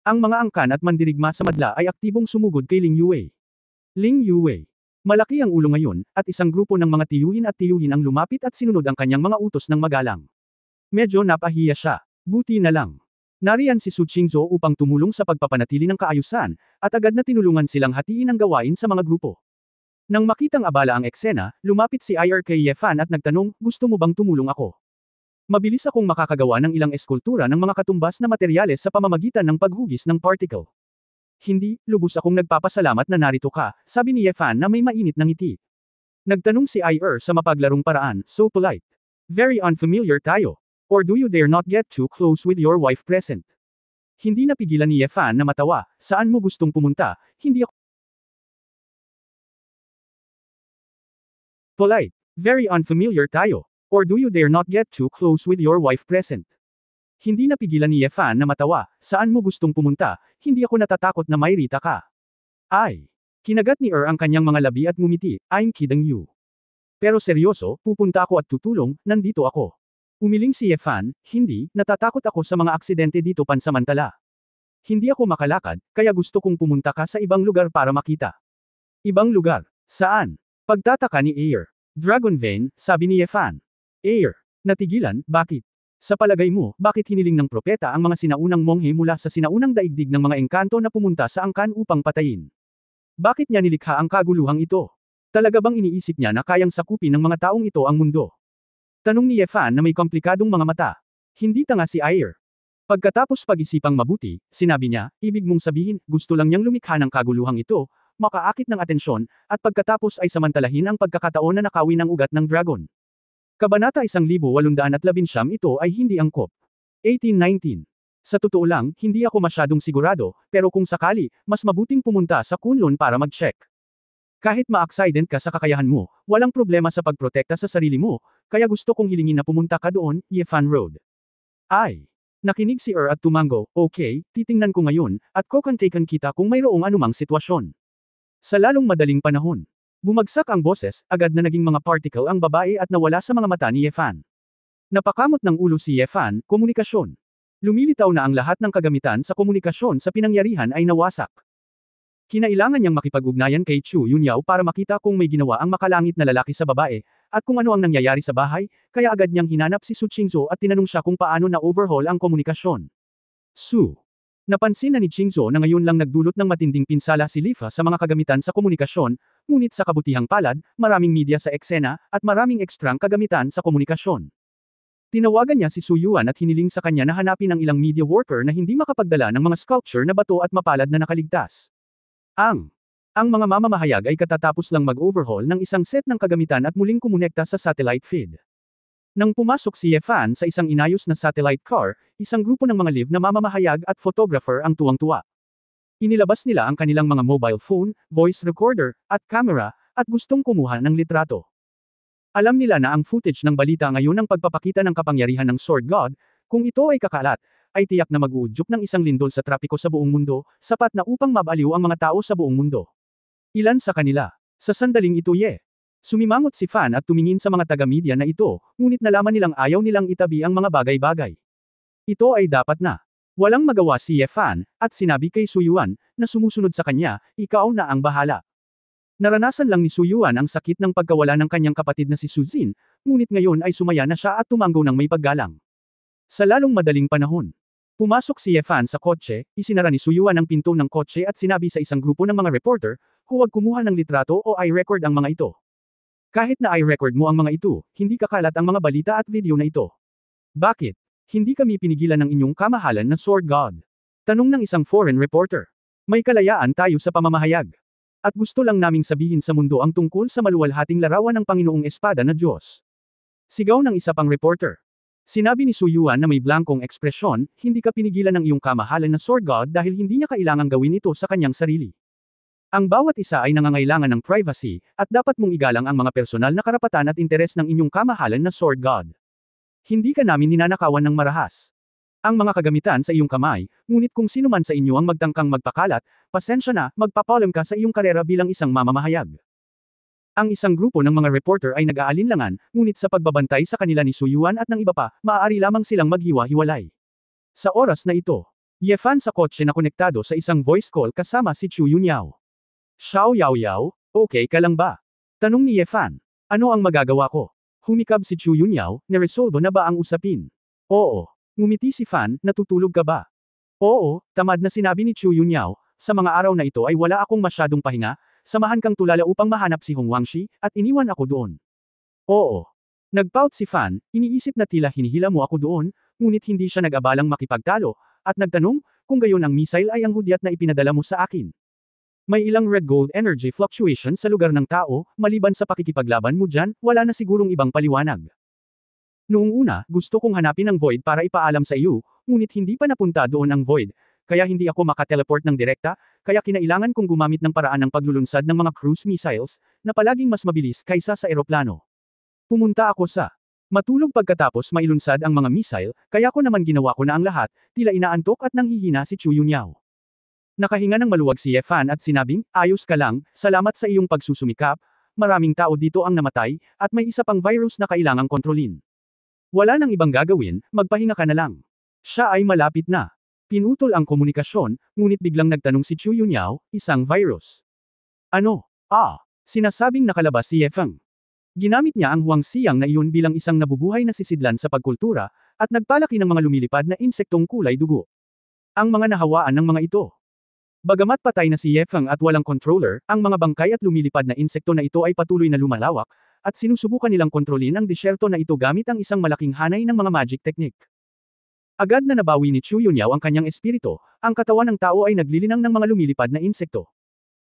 Ang mga angkan at mandirigma sa madla ay aktibong sumugod kay Ling Yue. Ling Yue. Malaki ang ulo ngayon, at isang grupo ng mga tiyuhin ang lumapit at sinunod ang kanyang mga utos ng magalang. Medyo napahiya siya. Buti na lang. Nariyan si Su Qingzhou upang tumulong sa pagpapanatili ng kaayusan, at agad na tinulungan silang hatiin ang gawain sa mga grupo. Nang makitang abala ang eksena, lumapit si Ir kay Ye Fan at nagtanong, "Gusto mo bang tumulong ako? Mabilis akong makakagawa ng ilang eskultura ng mga katumbas na materyales sa pamamagitan ng paghugis ng particle." "Hindi, lubos akong nagpapasalamat na narito ka," sabi ni Ye Fan na may mainit na ngiti. Nagtanong si Ir sa mapaglarong paraan, "So polite. Very unfamiliar tayo. Or do you dare not get too close with your wife present?" Hindi napigilan ni Ye Fan na matawa, "Saan mo gustong pumunta? Hindi ako polite. Very unfamiliar tayo. Or do you dare not get too close with your wife present?" Hindi napigilan ni Ye Fan na matawa, "Saan mo gustong pumunta? Hindi ako natatakot na may rita ka." Ay! Kinagat ni ang kanyang mga labi at ngumiti, "I'm kidding you. Pero seryoso, pupunta ako at tutulong, nandito ako." Umiling si Ye Fan, "Hindi, natatakot ako sa mga aksidente dito pansamantala. Hindi ako makalakad, kaya gusto kong pumunta ka sa ibang lugar para makita." "Ibang lugar? Saan?" Pagtataka ni Air. "Dragon Vein," sabi ni Ye Fan. Air. Natigilan, "Bakit? Sa palagay mo, bakit hiniling ng propeta ang mga sinaunang monghe mula sa sinaunang daigdig ng mga engkanto na pumunta sa angkan upang patayin? Bakit niya nilikha ang kaguluhang ito? Talaga bang iniisip niya na kayang sakupin ng mga taong ito ang mundo?" Tanong ni Ye Fan na may komplikadong mga mata. Hindi tanga si Air. Pagkatapos pag-isipang mabuti, sinabi niya, "Ibig mong sabihin, gusto lang niyang lumikha ng kaguluhang ito, makaakit ng atensyon, at pagkatapos ay samantalahin ang pagkakataon na nakawin ang ugat ng dragon." Kabanata 1819 ito ay hindi angkop. 1819. Sa totoo lang, hindi ako masyadong sigurado, pero kung sakali, mas mabuting pumunta sa Kunlun para mag-check. Kahit ma-accident ka sa kakayahan mo, walang problema sa pagprotekta sa sarili mo, kaya gusto kong hilingin na pumunta ka doon, Ye Fan Road. Ay! Nakinig si at tumango, "Okay, titingnan ko ngayon, at kokontakan kita kung mayroong anumang sitwasyon." Sa lalong madaling panahon. Bumagsak ang boses, agad na naging mga particle ang babae at nawala sa mga mata ni Ye Fan. Napakamot ng ulo si Ye Fan, komunikasyon. Lumilitaw na ang lahat ng kagamitan sa komunikasyon sa pinangyarihan ay nawasak. Kinailangan niyang makipag-ugnayan kay Chu Yunyao para makita kung may ginawa ang makalangit na lalaki sa babae, at kung ano ang nangyayari sa bahay, kaya agad niyang hinanap si Su Qingzhou at tinanong siya kung paano na-overhaul ang komunikasyon. Su. Napansin na ni Qingzhou na ngayon lang nagdulot ng matinding pinsala si Lifa sa mga kagamitan sa komunikasyon, ngunit sa kabutihang palad, maraming media sa eksena, at maraming ekstrang kagamitan sa komunikasyon. Tinawagan niya si Su Yuan at hiniling sa kanya na hanapin ang ilang media worker na hindi makapagdala ng mga sculpture na bato at mapalad na nakaligtas. Ang mga mamamahayag ay katatapos lang mag-overhaul ng isang set ng kagamitan at muling kumonekta sa satellite feed. Nang pumasok si Ye Fan sa isang inayos na satellite car, isang grupo ng mga live na mamamahayag at photographer ang tuwang-tuwa. Inilabas nila ang kanilang mga mobile phone, voice recorder, at camera, at gustong kumuha ng litrato. Alam nila na ang footage ng balita ngayon ang pagpapakita ng kapangyarihan ng Sword God, kung ito ay kakalat, ay tiyak na mag-uudyok ng isang lindol sa trapiko sa buong mundo, sapat na upang mabaliw ang mga tao sa buong mundo. Ilan sa kanila. Sa sandaling ito sumimangot si Fan at tumingin sa mga taga-media na ito, ngunit nalaman nilang ayaw nilang itabi ang mga bagay-bagay. Ito ay dapat na. Walang magawa si Ye Fan, at sinabi kay Su Yuan, na sumusunod sa kanya, "Ikaw na ang bahala." Naranasan lang ni Su Yuan ang sakit ng pagkawala ng kanyang kapatid na si Su Jin, ngunit ngayon ay sumaya na siya at tumango ng may paggalang. Sa lalong madaling panahon. Pumasok si Ye Fan sa kotse, isinara ni Su Yuan ang pinto ng kotse at sinabi sa isang grupo ng mga reporter, "Huwag kumuha ng litrato o i-record ang mga ito. Kahit na i-record mo ang mga ito, hindi kakalat ang mga balita at video na ito." "Bakit? Hindi kami pinigilan ng inyong kamahalan na Sword God?" Tanong ng isang foreign reporter. "May kalayaan tayo sa pamamahayag. At gusto lang naming sabihin sa mundo ang tungkol sa maluwalhating larawan ng Panginoong Espada na Diyos." Sigaw ng isa pang reporter. Sinabi ni Su Yuan na may blankong ekspresyon, "Hindi ka pinigilan ng iyong kamahalan na Sword God dahil hindi niya kailangang gawin ito sa kanyang sarili. Ang bawat isa ay nangangailangan ng privacy, at dapat mong igalang ang mga personal na karapatan at interes ng inyong kamahalan na Sword God. Hindi ka namin ninanakawan ng marahas. Ang mga kagamitan sa iyong kamay, ngunit kung sino man sa inyo ang magtangkang magpakalat, pasensya na, magpapaulam ka sa iyong karera bilang isang mamamahayag. Ang isang grupo ng mga reporter ay nag-aalinlangan, ngunit sa pagbabantay sa kanila ni Su Yuan at ng iba pa, maaari lamang silang maghiwa-hiwalay. Sa oras na ito, Ye Fan sa kotse na konektado sa isang voice call kasama si Chu Yunyao. Xiao Yao Yao, okay ka lang ba? Tanong ni Ye Fan. Ano ang magagawa ko? Humikab si Chu Yunyao, naresolbo na ba ang usapin? Oo. Ngumiti si Fan, natutulog ka ba? Oo, tamad na sinabi ni Chu Yunyao, sa mga araw na ito ay wala akong masyadong pahinga, samahan kang tulala upang mahanap si Hong Wangxi, at iniwan ako doon. Oo. Nagpout si Fan, iniisip na tila hinihila mo ako doon, ngunit hindi siya nag-abalang makipagtalo, at nagtanong, kung gayon ang missile ay ang hudyat na ipinadala mo sa akin. May ilang red gold energy fluctuation sa lugar ng tao, maliban sa pakikipaglaban mo dyan, wala na sigurong ibang paliwanag. Noong una, gusto kong hanapin ang Void para ipaalam sa iyo, ngunit hindi pa napunta doon ang Void, kaya hindi ako makateleport ng direkta, kaya kinailangan kong gumamit ng paraan ng paglulunsad ng mga cruise missiles, na palaging mas mabilis kaysa sa eroplano. Pumunta ako sa matulog pagkatapos mailunsad ang mga missile, kaya ko naman ginawa ko na ang lahat, tila inaantok at nanghihina si Chu Yunyao. Nakahinga ng maluwag si Ye Fan at sinabing, ayos ka lang, salamat sa iyong pagsusumikap, maraming tao dito ang namatay, at may isa pang virus na kailangang kontrolin. Wala nang ibang gagawin, magpahinga ka na lang. Siya ay malapit na. Pinutol ang komunikasyon, ngunit biglang nagtanong si Chu Yunyao, isang virus. Ano? Sinasabing nakalabas si Ye Feng. Ginamit niya ang Huang Xiang na iyon bilang isang nabubuhay na sisidlan sa pagkultura, at nagpalaki ng mga lumilipad na insektong kulay dugo. Ang mga nahawaan ng mga ito. Bagamat patay na si Ye Feng at walang controller, ang mga bangkay at lumilipad na insekto na ito ay patuloy na lumalawak, at sinusubukan nilang kontrolin ang disyerto na ito gamit ang isang malaking hanay ng mga magic technique. Agad na nabawi ni Chu Yunyao ang kanyang espiritu, ang katawan ng tao ay naglilinang ng mga lumilipad na insekto.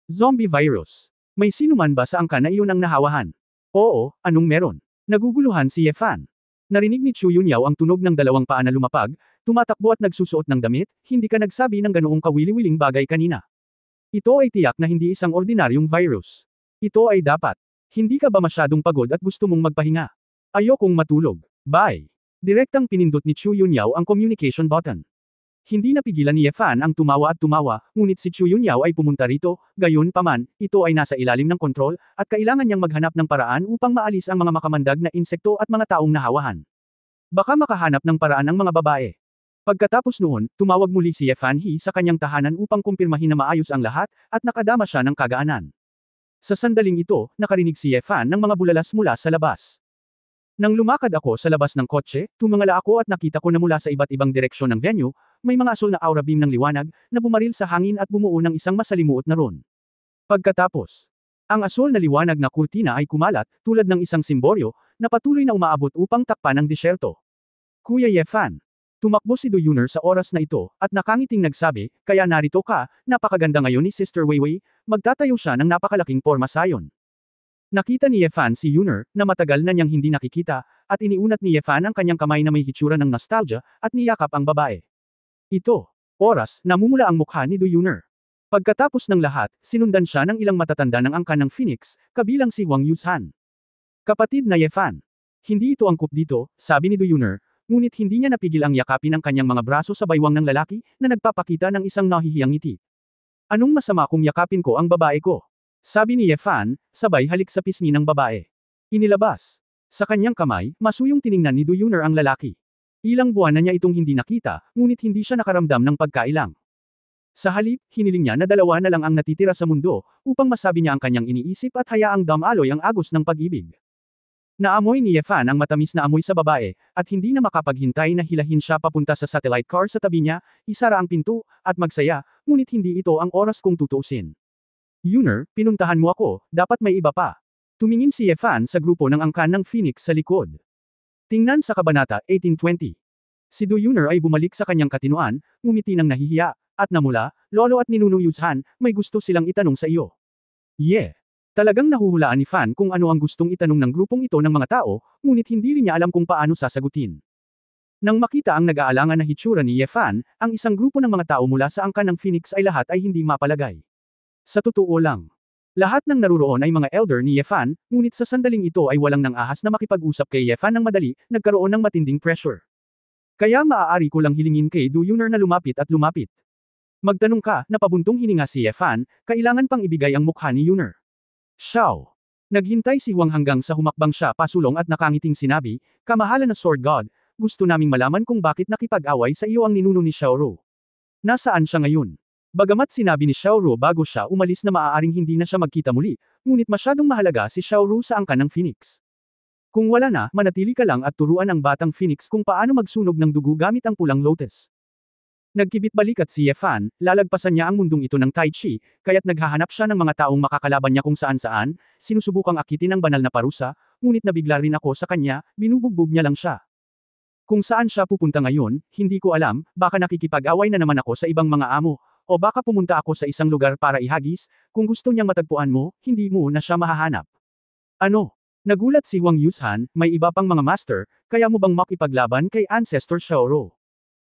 Zombie virus. May sinuman ba sa angkan na iyon ang nahawahan? Oo, anong meron? Naguguluhan si Ye Fan. Narinig ni Chu Yunyao ang tunog ng dalawang paa na lumapag, tumatakbo at nagsusuot ng damit, hindi ka nagsabi ng ganoong kawili-wiling bagay kanina. Ito ay tiyak na hindi isang ordinaryong virus. Ito ay dapat. Hindi ka ba masyadong pagod at gusto mong magpahinga? Ayokong matulog. Bye. Direktang pinindot ni Chu Yunyao ang communication button. Hindi napigilan ni Ye Fan ang tumawa at tumawa, ngunit si Chu Yunyao ay pumunta rito, gayon paman, ito ay nasa ilalim ng kontrol, at kailangan niyang maghanap ng paraan upang maalis ang mga makamandag na insekto at mga taong nahawahan. Baka makahanap ng paraan ang mga babae. Pagkatapos noon, tumawag muli si Ye Fan He sa kanyang tahanan upang kumpirmahin na maayos ang lahat, at nakadama siya ng kagaanan. Sa sandaling ito, nakarinig si Ye Fan ng mga bulalas mula sa labas. Nang lumakad ako sa labas ng kotse, tumingala ako at nakita ko na mula sa iba't ibang direksyon ng venue, may mga asul na aura beam ng liwanag, na bumaril sa hangin at bumuo ng isang masalimuot na ron. Pagkatapos, ang asul na liwanag na kurtina ay kumalat, tulad ng isang simboryo, na patuloy na umaabot upang takpan ang disyerto. Kuya Ye Fan. Tumakbo si Do Yuner sa oras na ito, at nakangiting nagsabi, kaya narito ka, napakaganda ngayon ni Sister Weiwei, magtatayo siya ng napakalaking porma sayon. Nakita ni Ye Fan si Yuner, na matagal na niyang hindi nakikita, at iniunat ni Ye Fan ang kanyang kamay na may hitsura ng nostalgia, at niyakap ang babae. Ito. Oras, namumula ang mukha ni Do Yuner. Pagkatapos ng lahat, sinundan siya ng ilang matatanda ng angkan ng Phoenix, kabilang si Huang Yuzhan. Kapatid na Ye Fan. Hindi ito angkop dito, sabi ni Do Yuner, ngunit hindi niya napigil ang yakapin ang kanyang mga braso sa baywang ng lalaki, na nagpapakita ng isang nahihiyang ngiti. Anong masama kung yakapin ko ang babae ko? Sabi ni Ye Fan, sabay halik sa pisngi ng babae. Inilabas. Sa kanyang kamay, masuyong tiningnan ni Do Yuner ang lalaki. Ilang buwan na niya itong hindi nakita, ngunit hindi siya nakaramdam ng pagkailang. Sa halip, hiniling niya na dalawa na lang ang natitira sa mundo, upang masabi niya ang kanyang iniisip at hayaang damaloy ang agos ng pag-ibig. Naamoy ni Ye Fan ang matamis na amoy sa babae, at hindi na makapaghintay na hilahin siya papunta sa satellite car sa tabi niya, isara ang pinto, at magsaya, ngunit hindi ito ang oras kong tutuusin. Yuner, pinuntahan mo ako, dapat may iba pa. Tumingin si Ye Fan sa grupo ng angkan ng Phoenix sa likod. Tingnan sa kabanata 1820. Si Do Yuner ay bumalik sa kanyang katinoan, ngumiti ng nahihiya, at namula, Lolo at Ninuno Yuzhan, may gusto silang itanong sa iyo. Talagang nahuhulaan ni Fan kung ano ang gustong itanong ng grupong ito ng mga tao, ngunit hindi rin niya alam kung paano sasagutin. Nang makita ang nag-aalangan na hitsura ni Ye Fan, ang isang grupo ng mga tao mula sa angkan ng Phoenix ay lahat ay hindi mapalagay. Sa totoo lang, lahat ng naruroon ay mga elder ni Yefan, ngunit sa sandaling ito ay walang nang ahas na makipag-usap kay Yefan ng madali, nagkaroon ng matinding pressure. Kaya maaari ko lang hilingin kay Du Yunner na lumapit at lumapit. Magtanong ka, napabuntong hininga si Yefan, kailangan pang ibigay ang mukha ni Yunner. Xiao. Naghintay si Huang hanggang sa humakbang siya pasulong at nakangiting sinabi, "Kamahalan na Sword God, gusto naming malaman kung bakit nakipag-away sa iyo ang ninuno ni Xiaoru. Nasaan siya ngayon?" Bagamat sinabi ni Xiaoru bago siya umalis na maaaring hindi na siya magkita muli, ngunit masyadong mahalaga si Xiaoru sa angkan ng Phoenix. Kung wala na, manatili ka lang at turuan ang batang Phoenix kung paano magsunog ng dugo gamit ang pulang lotus. Nagkibit-balikat si Yefan, lalagpasan niya ang mundong ito ng Tai Chi, kaya't naghahanap siya ng mga taong makakalaban niya kung saan-saan, sinusubukang akitin ang banal na parusa, ngunit nabigla rin ako sa kanya, binubugbog niya lang siya. Kung saan siya pupunta ngayon, hindi ko alam, baka nakikipag-away na naman ako sa ibang mga amo, o baka pumunta ako sa isang lugar para ihagis, kung gusto niyang matagpuan mo, hindi mo na siya mahahanap. Ano? Nagulat si Huang Yushan, may iba pang mga master, kaya mo bang makipaglaban kay Ancestor Xiaoro?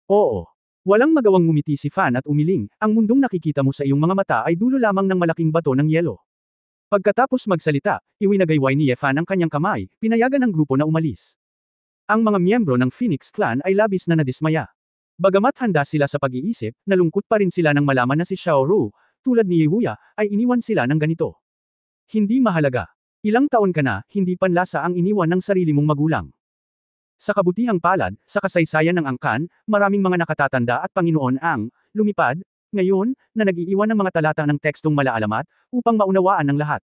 Oo. Walang magawang ngumiti si Fan at umiling, ang mundong nakikita mo sa iyong mga mata ay dulo lamang ng malaking bato ng yelo. Pagkatapos magsalita, iwinagayway ni Yefan ang kanyang kamay, pinayagan ang grupo na umalis. Ang mga miyembro ng Phoenix Clan ay labis na nadismaya. Bagamat handa sila sa pag-iisip, nalungkot pa rin sila nang malaman na si Xiaoru, tulad ni Yehuya, ay iniwan sila ng ganito. Hindi mahalaga. Ilang taon ka na, hindi panlasa ang iniwan ng sarili mong magulang. Sa kabutihang palad, sa kasaysayan ng angkan, maraming mga nakatatanda at Panginoon ang lumipad, ngayon, na nag-iiwan ng mga talata ng tekstong malaalamat, upang maunawaan ng lahat.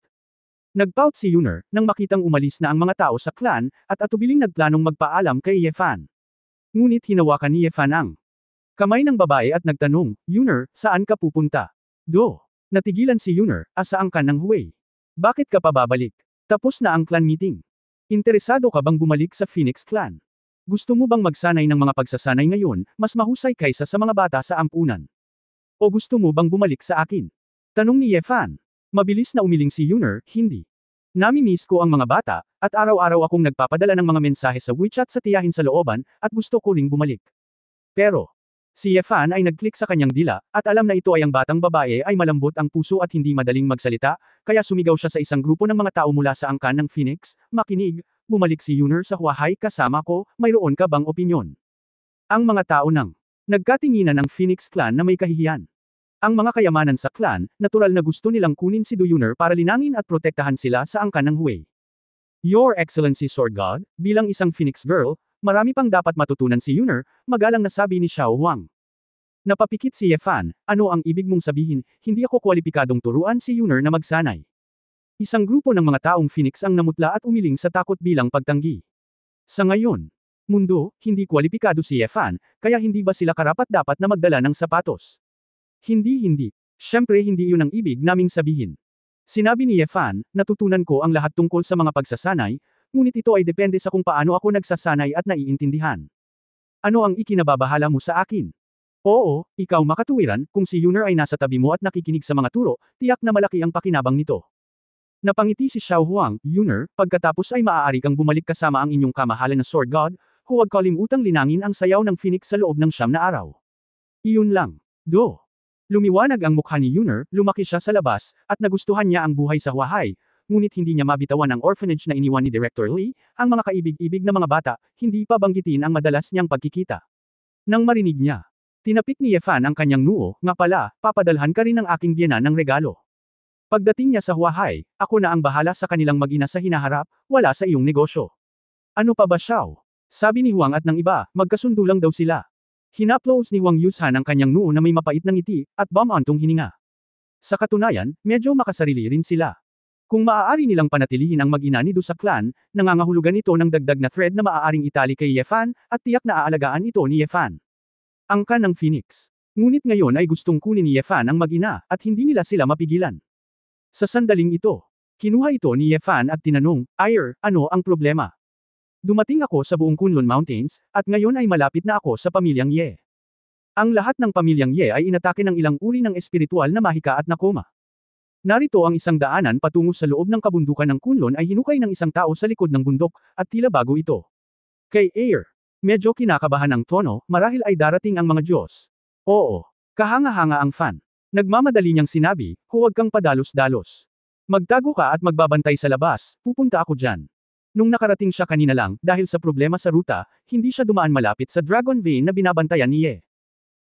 Nagpout si Yunner, nang makitang umalis na ang mga tao sa clan, at atubiling nagplanong magpaalam kay Yefan. Ngunit hinawakan ni Yefan ang kamay ng babae at nagtanong, "Yunner, saan ka pupunta?" Natigilan si Yunner, asa angkan ng Huwei. "Bakit ka pa babalik? Tapos na ang clan meeting. Interesado ka bang bumalik sa Phoenix Clan? Gusto mo bang magsanay ng mga pagsasanay ngayon, mas mahusay kaysa sa mga bata sa ampunan? O gusto mo bang bumalik sa akin?" Tanong ni Yefan. Mabilis na umiling si Yunner, "Hindi. Nami-miss ko ang mga bata, at araw-araw akong nagpapadala ng mga mensahe sa WeChat sa tiyahin sa looban, at gusto ko ring bumalik." Pero, si Yefan ay nag-click sa kanyang dila, at alam na ito ay ang batang babae ay malambot ang puso at hindi madaling magsalita, kaya sumigaw siya sa isang grupo ng mga tao mula sa angkan ng Phoenix, "Makinig, bumalik si Yunner sa Huahay kasama ko, mayroon ka bang opinyon?" Ang mga tao ng nagkatinginan ng Phoenix Clan na may kahihiyan. Ang mga kayamanan sa clan, natural na gusto nilang kunin si Du Yunner para linangin at protektahan sila sa angkan ng Huwei. "Your Excellency Sword God, bilang isang Phoenix Girl, marami pang dapat matutunan si Yunner," magalang na sabi ni Xiao Huang. Napapikit si Yefan, "Ano ang ibig mong sabihin, hindi ako kwalipikadong turuan si Yunner na magsanay?" Isang grupo ng mga taong Phoenix ang namutla at umiling sa takot bilang pagtanggi. Sa ngayon, mundo, hindi kwalipikado si Yefan, kaya hindi ba sila karapat-dapat na magdala ng sapatos? Hindi. Siyempre hindi iyon ang ibig naming sabihin. Sinabi ni Yefan, "Natutunan ko ang lahat tungkol sa mga pagsasanay, ngunit ito ay depende sa kung paano ako nagsasanay at naiintindihan. Ano ang ikinababahala mo sa akin? Oo, ikaw makatuwiran, kung si Yunner ay nasa tabi mo at nakikinig sa mga turo, tiyak na malaki ang pakinabang nito." Napangiti si Xiao Huang, "Yunner, pagkatapos ay maaari kang bumalik kasama ang inyong kamahalan na Sword God, huwag kalimutang linangin ang sayaw ng Phoenix sa loob ng 9 na araw." Iyon lang. Lumiwanag ang mukha ni Yunner, lumaki siya sa labas, at nagustuhan niya ang buhay sa Huahay, ngunit hindi niya mabitawan ang orphanage na iniwan ni Director Lee, ang mga kaibig-ibig na mga bata, hindi pa banggitin ang madalas niyang pagkikita. Nang marinig niya, tinapik ni Yefan ang kanyang noo, "Nga pala, papadalhan ka rin ng aking biyenan ng regalo. Pagdating niya sa Huahay, ako na ang bahala sa kanilang mag-ina sa hinaharap, wala sa iyong negosyo." "Ano pa ba Xiao?" Sabi ni Huang at ng iba, magkasundo lang daw sila. Hinaplos ni Huang Yushan ang kanyang noo na may mapait na ngiti, at bumantong hininga. Sa katunayan, medyo makasarili rin sila. Kung maaari nilang panatilihin ang mag-ina ni Du sa clan, nangangahulugan ito ng dagdag na thread na maaaring itali kay Yefan, at tiyak na aalagaan ito ni Yefan. Angkan ng Phoenix. Ngunit ngayon ay gustong kunin ni Yefan ang mag-ina, at hindi nila sila mapigilan. Sa sandaling ito, kinuha ito ni Yefan at tinanong, "Ano ang problema? Dumating ako sa buong Kunlun Mountains, at ngayon ay malapit na ako sa pamilyang Ye. Ang lahat ng pamilyang Ye ay inatake ng ilang uri ng espiritual na mahika at nakoma. Narito ang isang daanan patungo sa loob ng kabundukan ng Kunlun ay hinukay ng isang tao sa likod ng bundok, at tila bago ito. Kay medyo kinakabahan ang tono, marahil ay darating ang mga Diyos. Oo. Kahanga-hanga ang fan. Nagmamadali niyang sinabi, huwag kang padalos-dalos. Magtago ka at magbabantay sa labas, pupunta ako dyan. Nung nakarating siya kanina lang, dahil sa problema sa ruta, hindi siya dumaan malapit sa Dragon Vein na binabantayan ni Ye.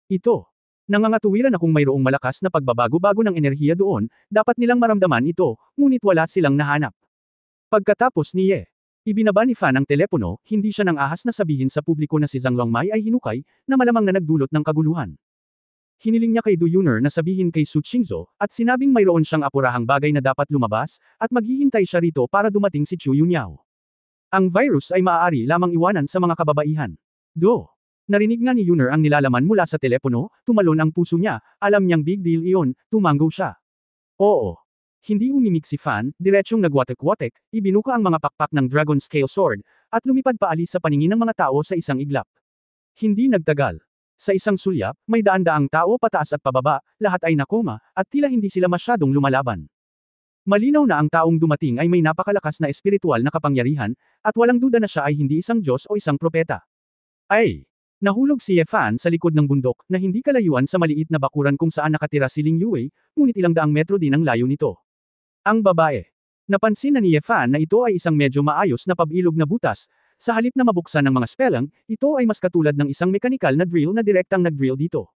Ito. Nangangatuwiran akong mayroong malakas na pagbabago-bago ng enerhiya doon, dapat nilang maramdaman ito, ngunit wala silang nahanap. Pagkatapos ni Ye, ibinaba ni Fan ang telepono, hindi siya nang ahas na sabihin sa publiko na si Zhang Longmai ay hinukay, na malamang na nagdulot ng kaguluhan. Hiniling niya kay Du Yuner na sabihin kay Su Qingzhou, at sinabing mayroon siyang apurahang bagay na dapat lumabas, at maghihintay siya rito para dumating si Chu Yunyao. Ang virus ay maaari lamang iwanan sa mga kababaihan. Narinig nga ni Yuner ang nilalaman mula sa telepono, tumalon ang puso niya, alam niyang big deal iyon, tumango siya. Oo. Hindi umimik si Fan, diretsyong nagwatek-watek, ibinuka ang mga pakpak ng Dragon Scale Sword, at lumipad paalis sa paningin ng mga tao sa isang iglap. Hindi nagtagal. Sa isang sulyap, may daan-daang tao pataas at pababa, lahat ay nakoma, at tila hindi sila masyadong lumalaban. Malinaw na ang taong dumating ay may napakalakas na espiritual na kapangyarihan, at walang duda na siya ay hindi isang Diyos o isang propeta. Ay! Nahulog si Ye Fan sa likod ng bundok, na hindi kalayuan sa maliit na bakuran kung saan nakatira si Ling Yue, ngunit ilang daang metro din ang layo nito. Ang babae. Napansin na ni Ye Fan na ito ay isang medyo maayos na pabilog na butas, sa halip na mabuksan ng mga spelling, ito ay mas katulad ng isang mekanikal na drill na direktang nag-drill dito.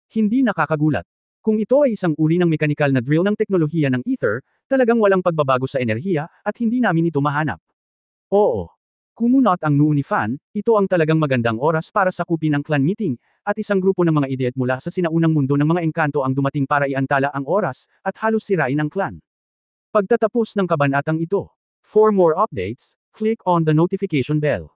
Hindi nakakagulat. Kung ito ay isang uri ng mekanikal na drill ng teknolohiya ng Ether, talagang walang pagbabago sa enerhiya, at hindi namin ito mahanap. Oo. Kumunot ang noo ni Fan, ito ang talagang magandang oras para sakupin ang clan meeting, at isang grupo ng mga idiot mula sa sinaunang mundo ng mga engkanto ang dumating para iantala ang oras, at halos sirain ang clan. Pagtatapos ng kabanatang ito. For more updates, click on the notification bell.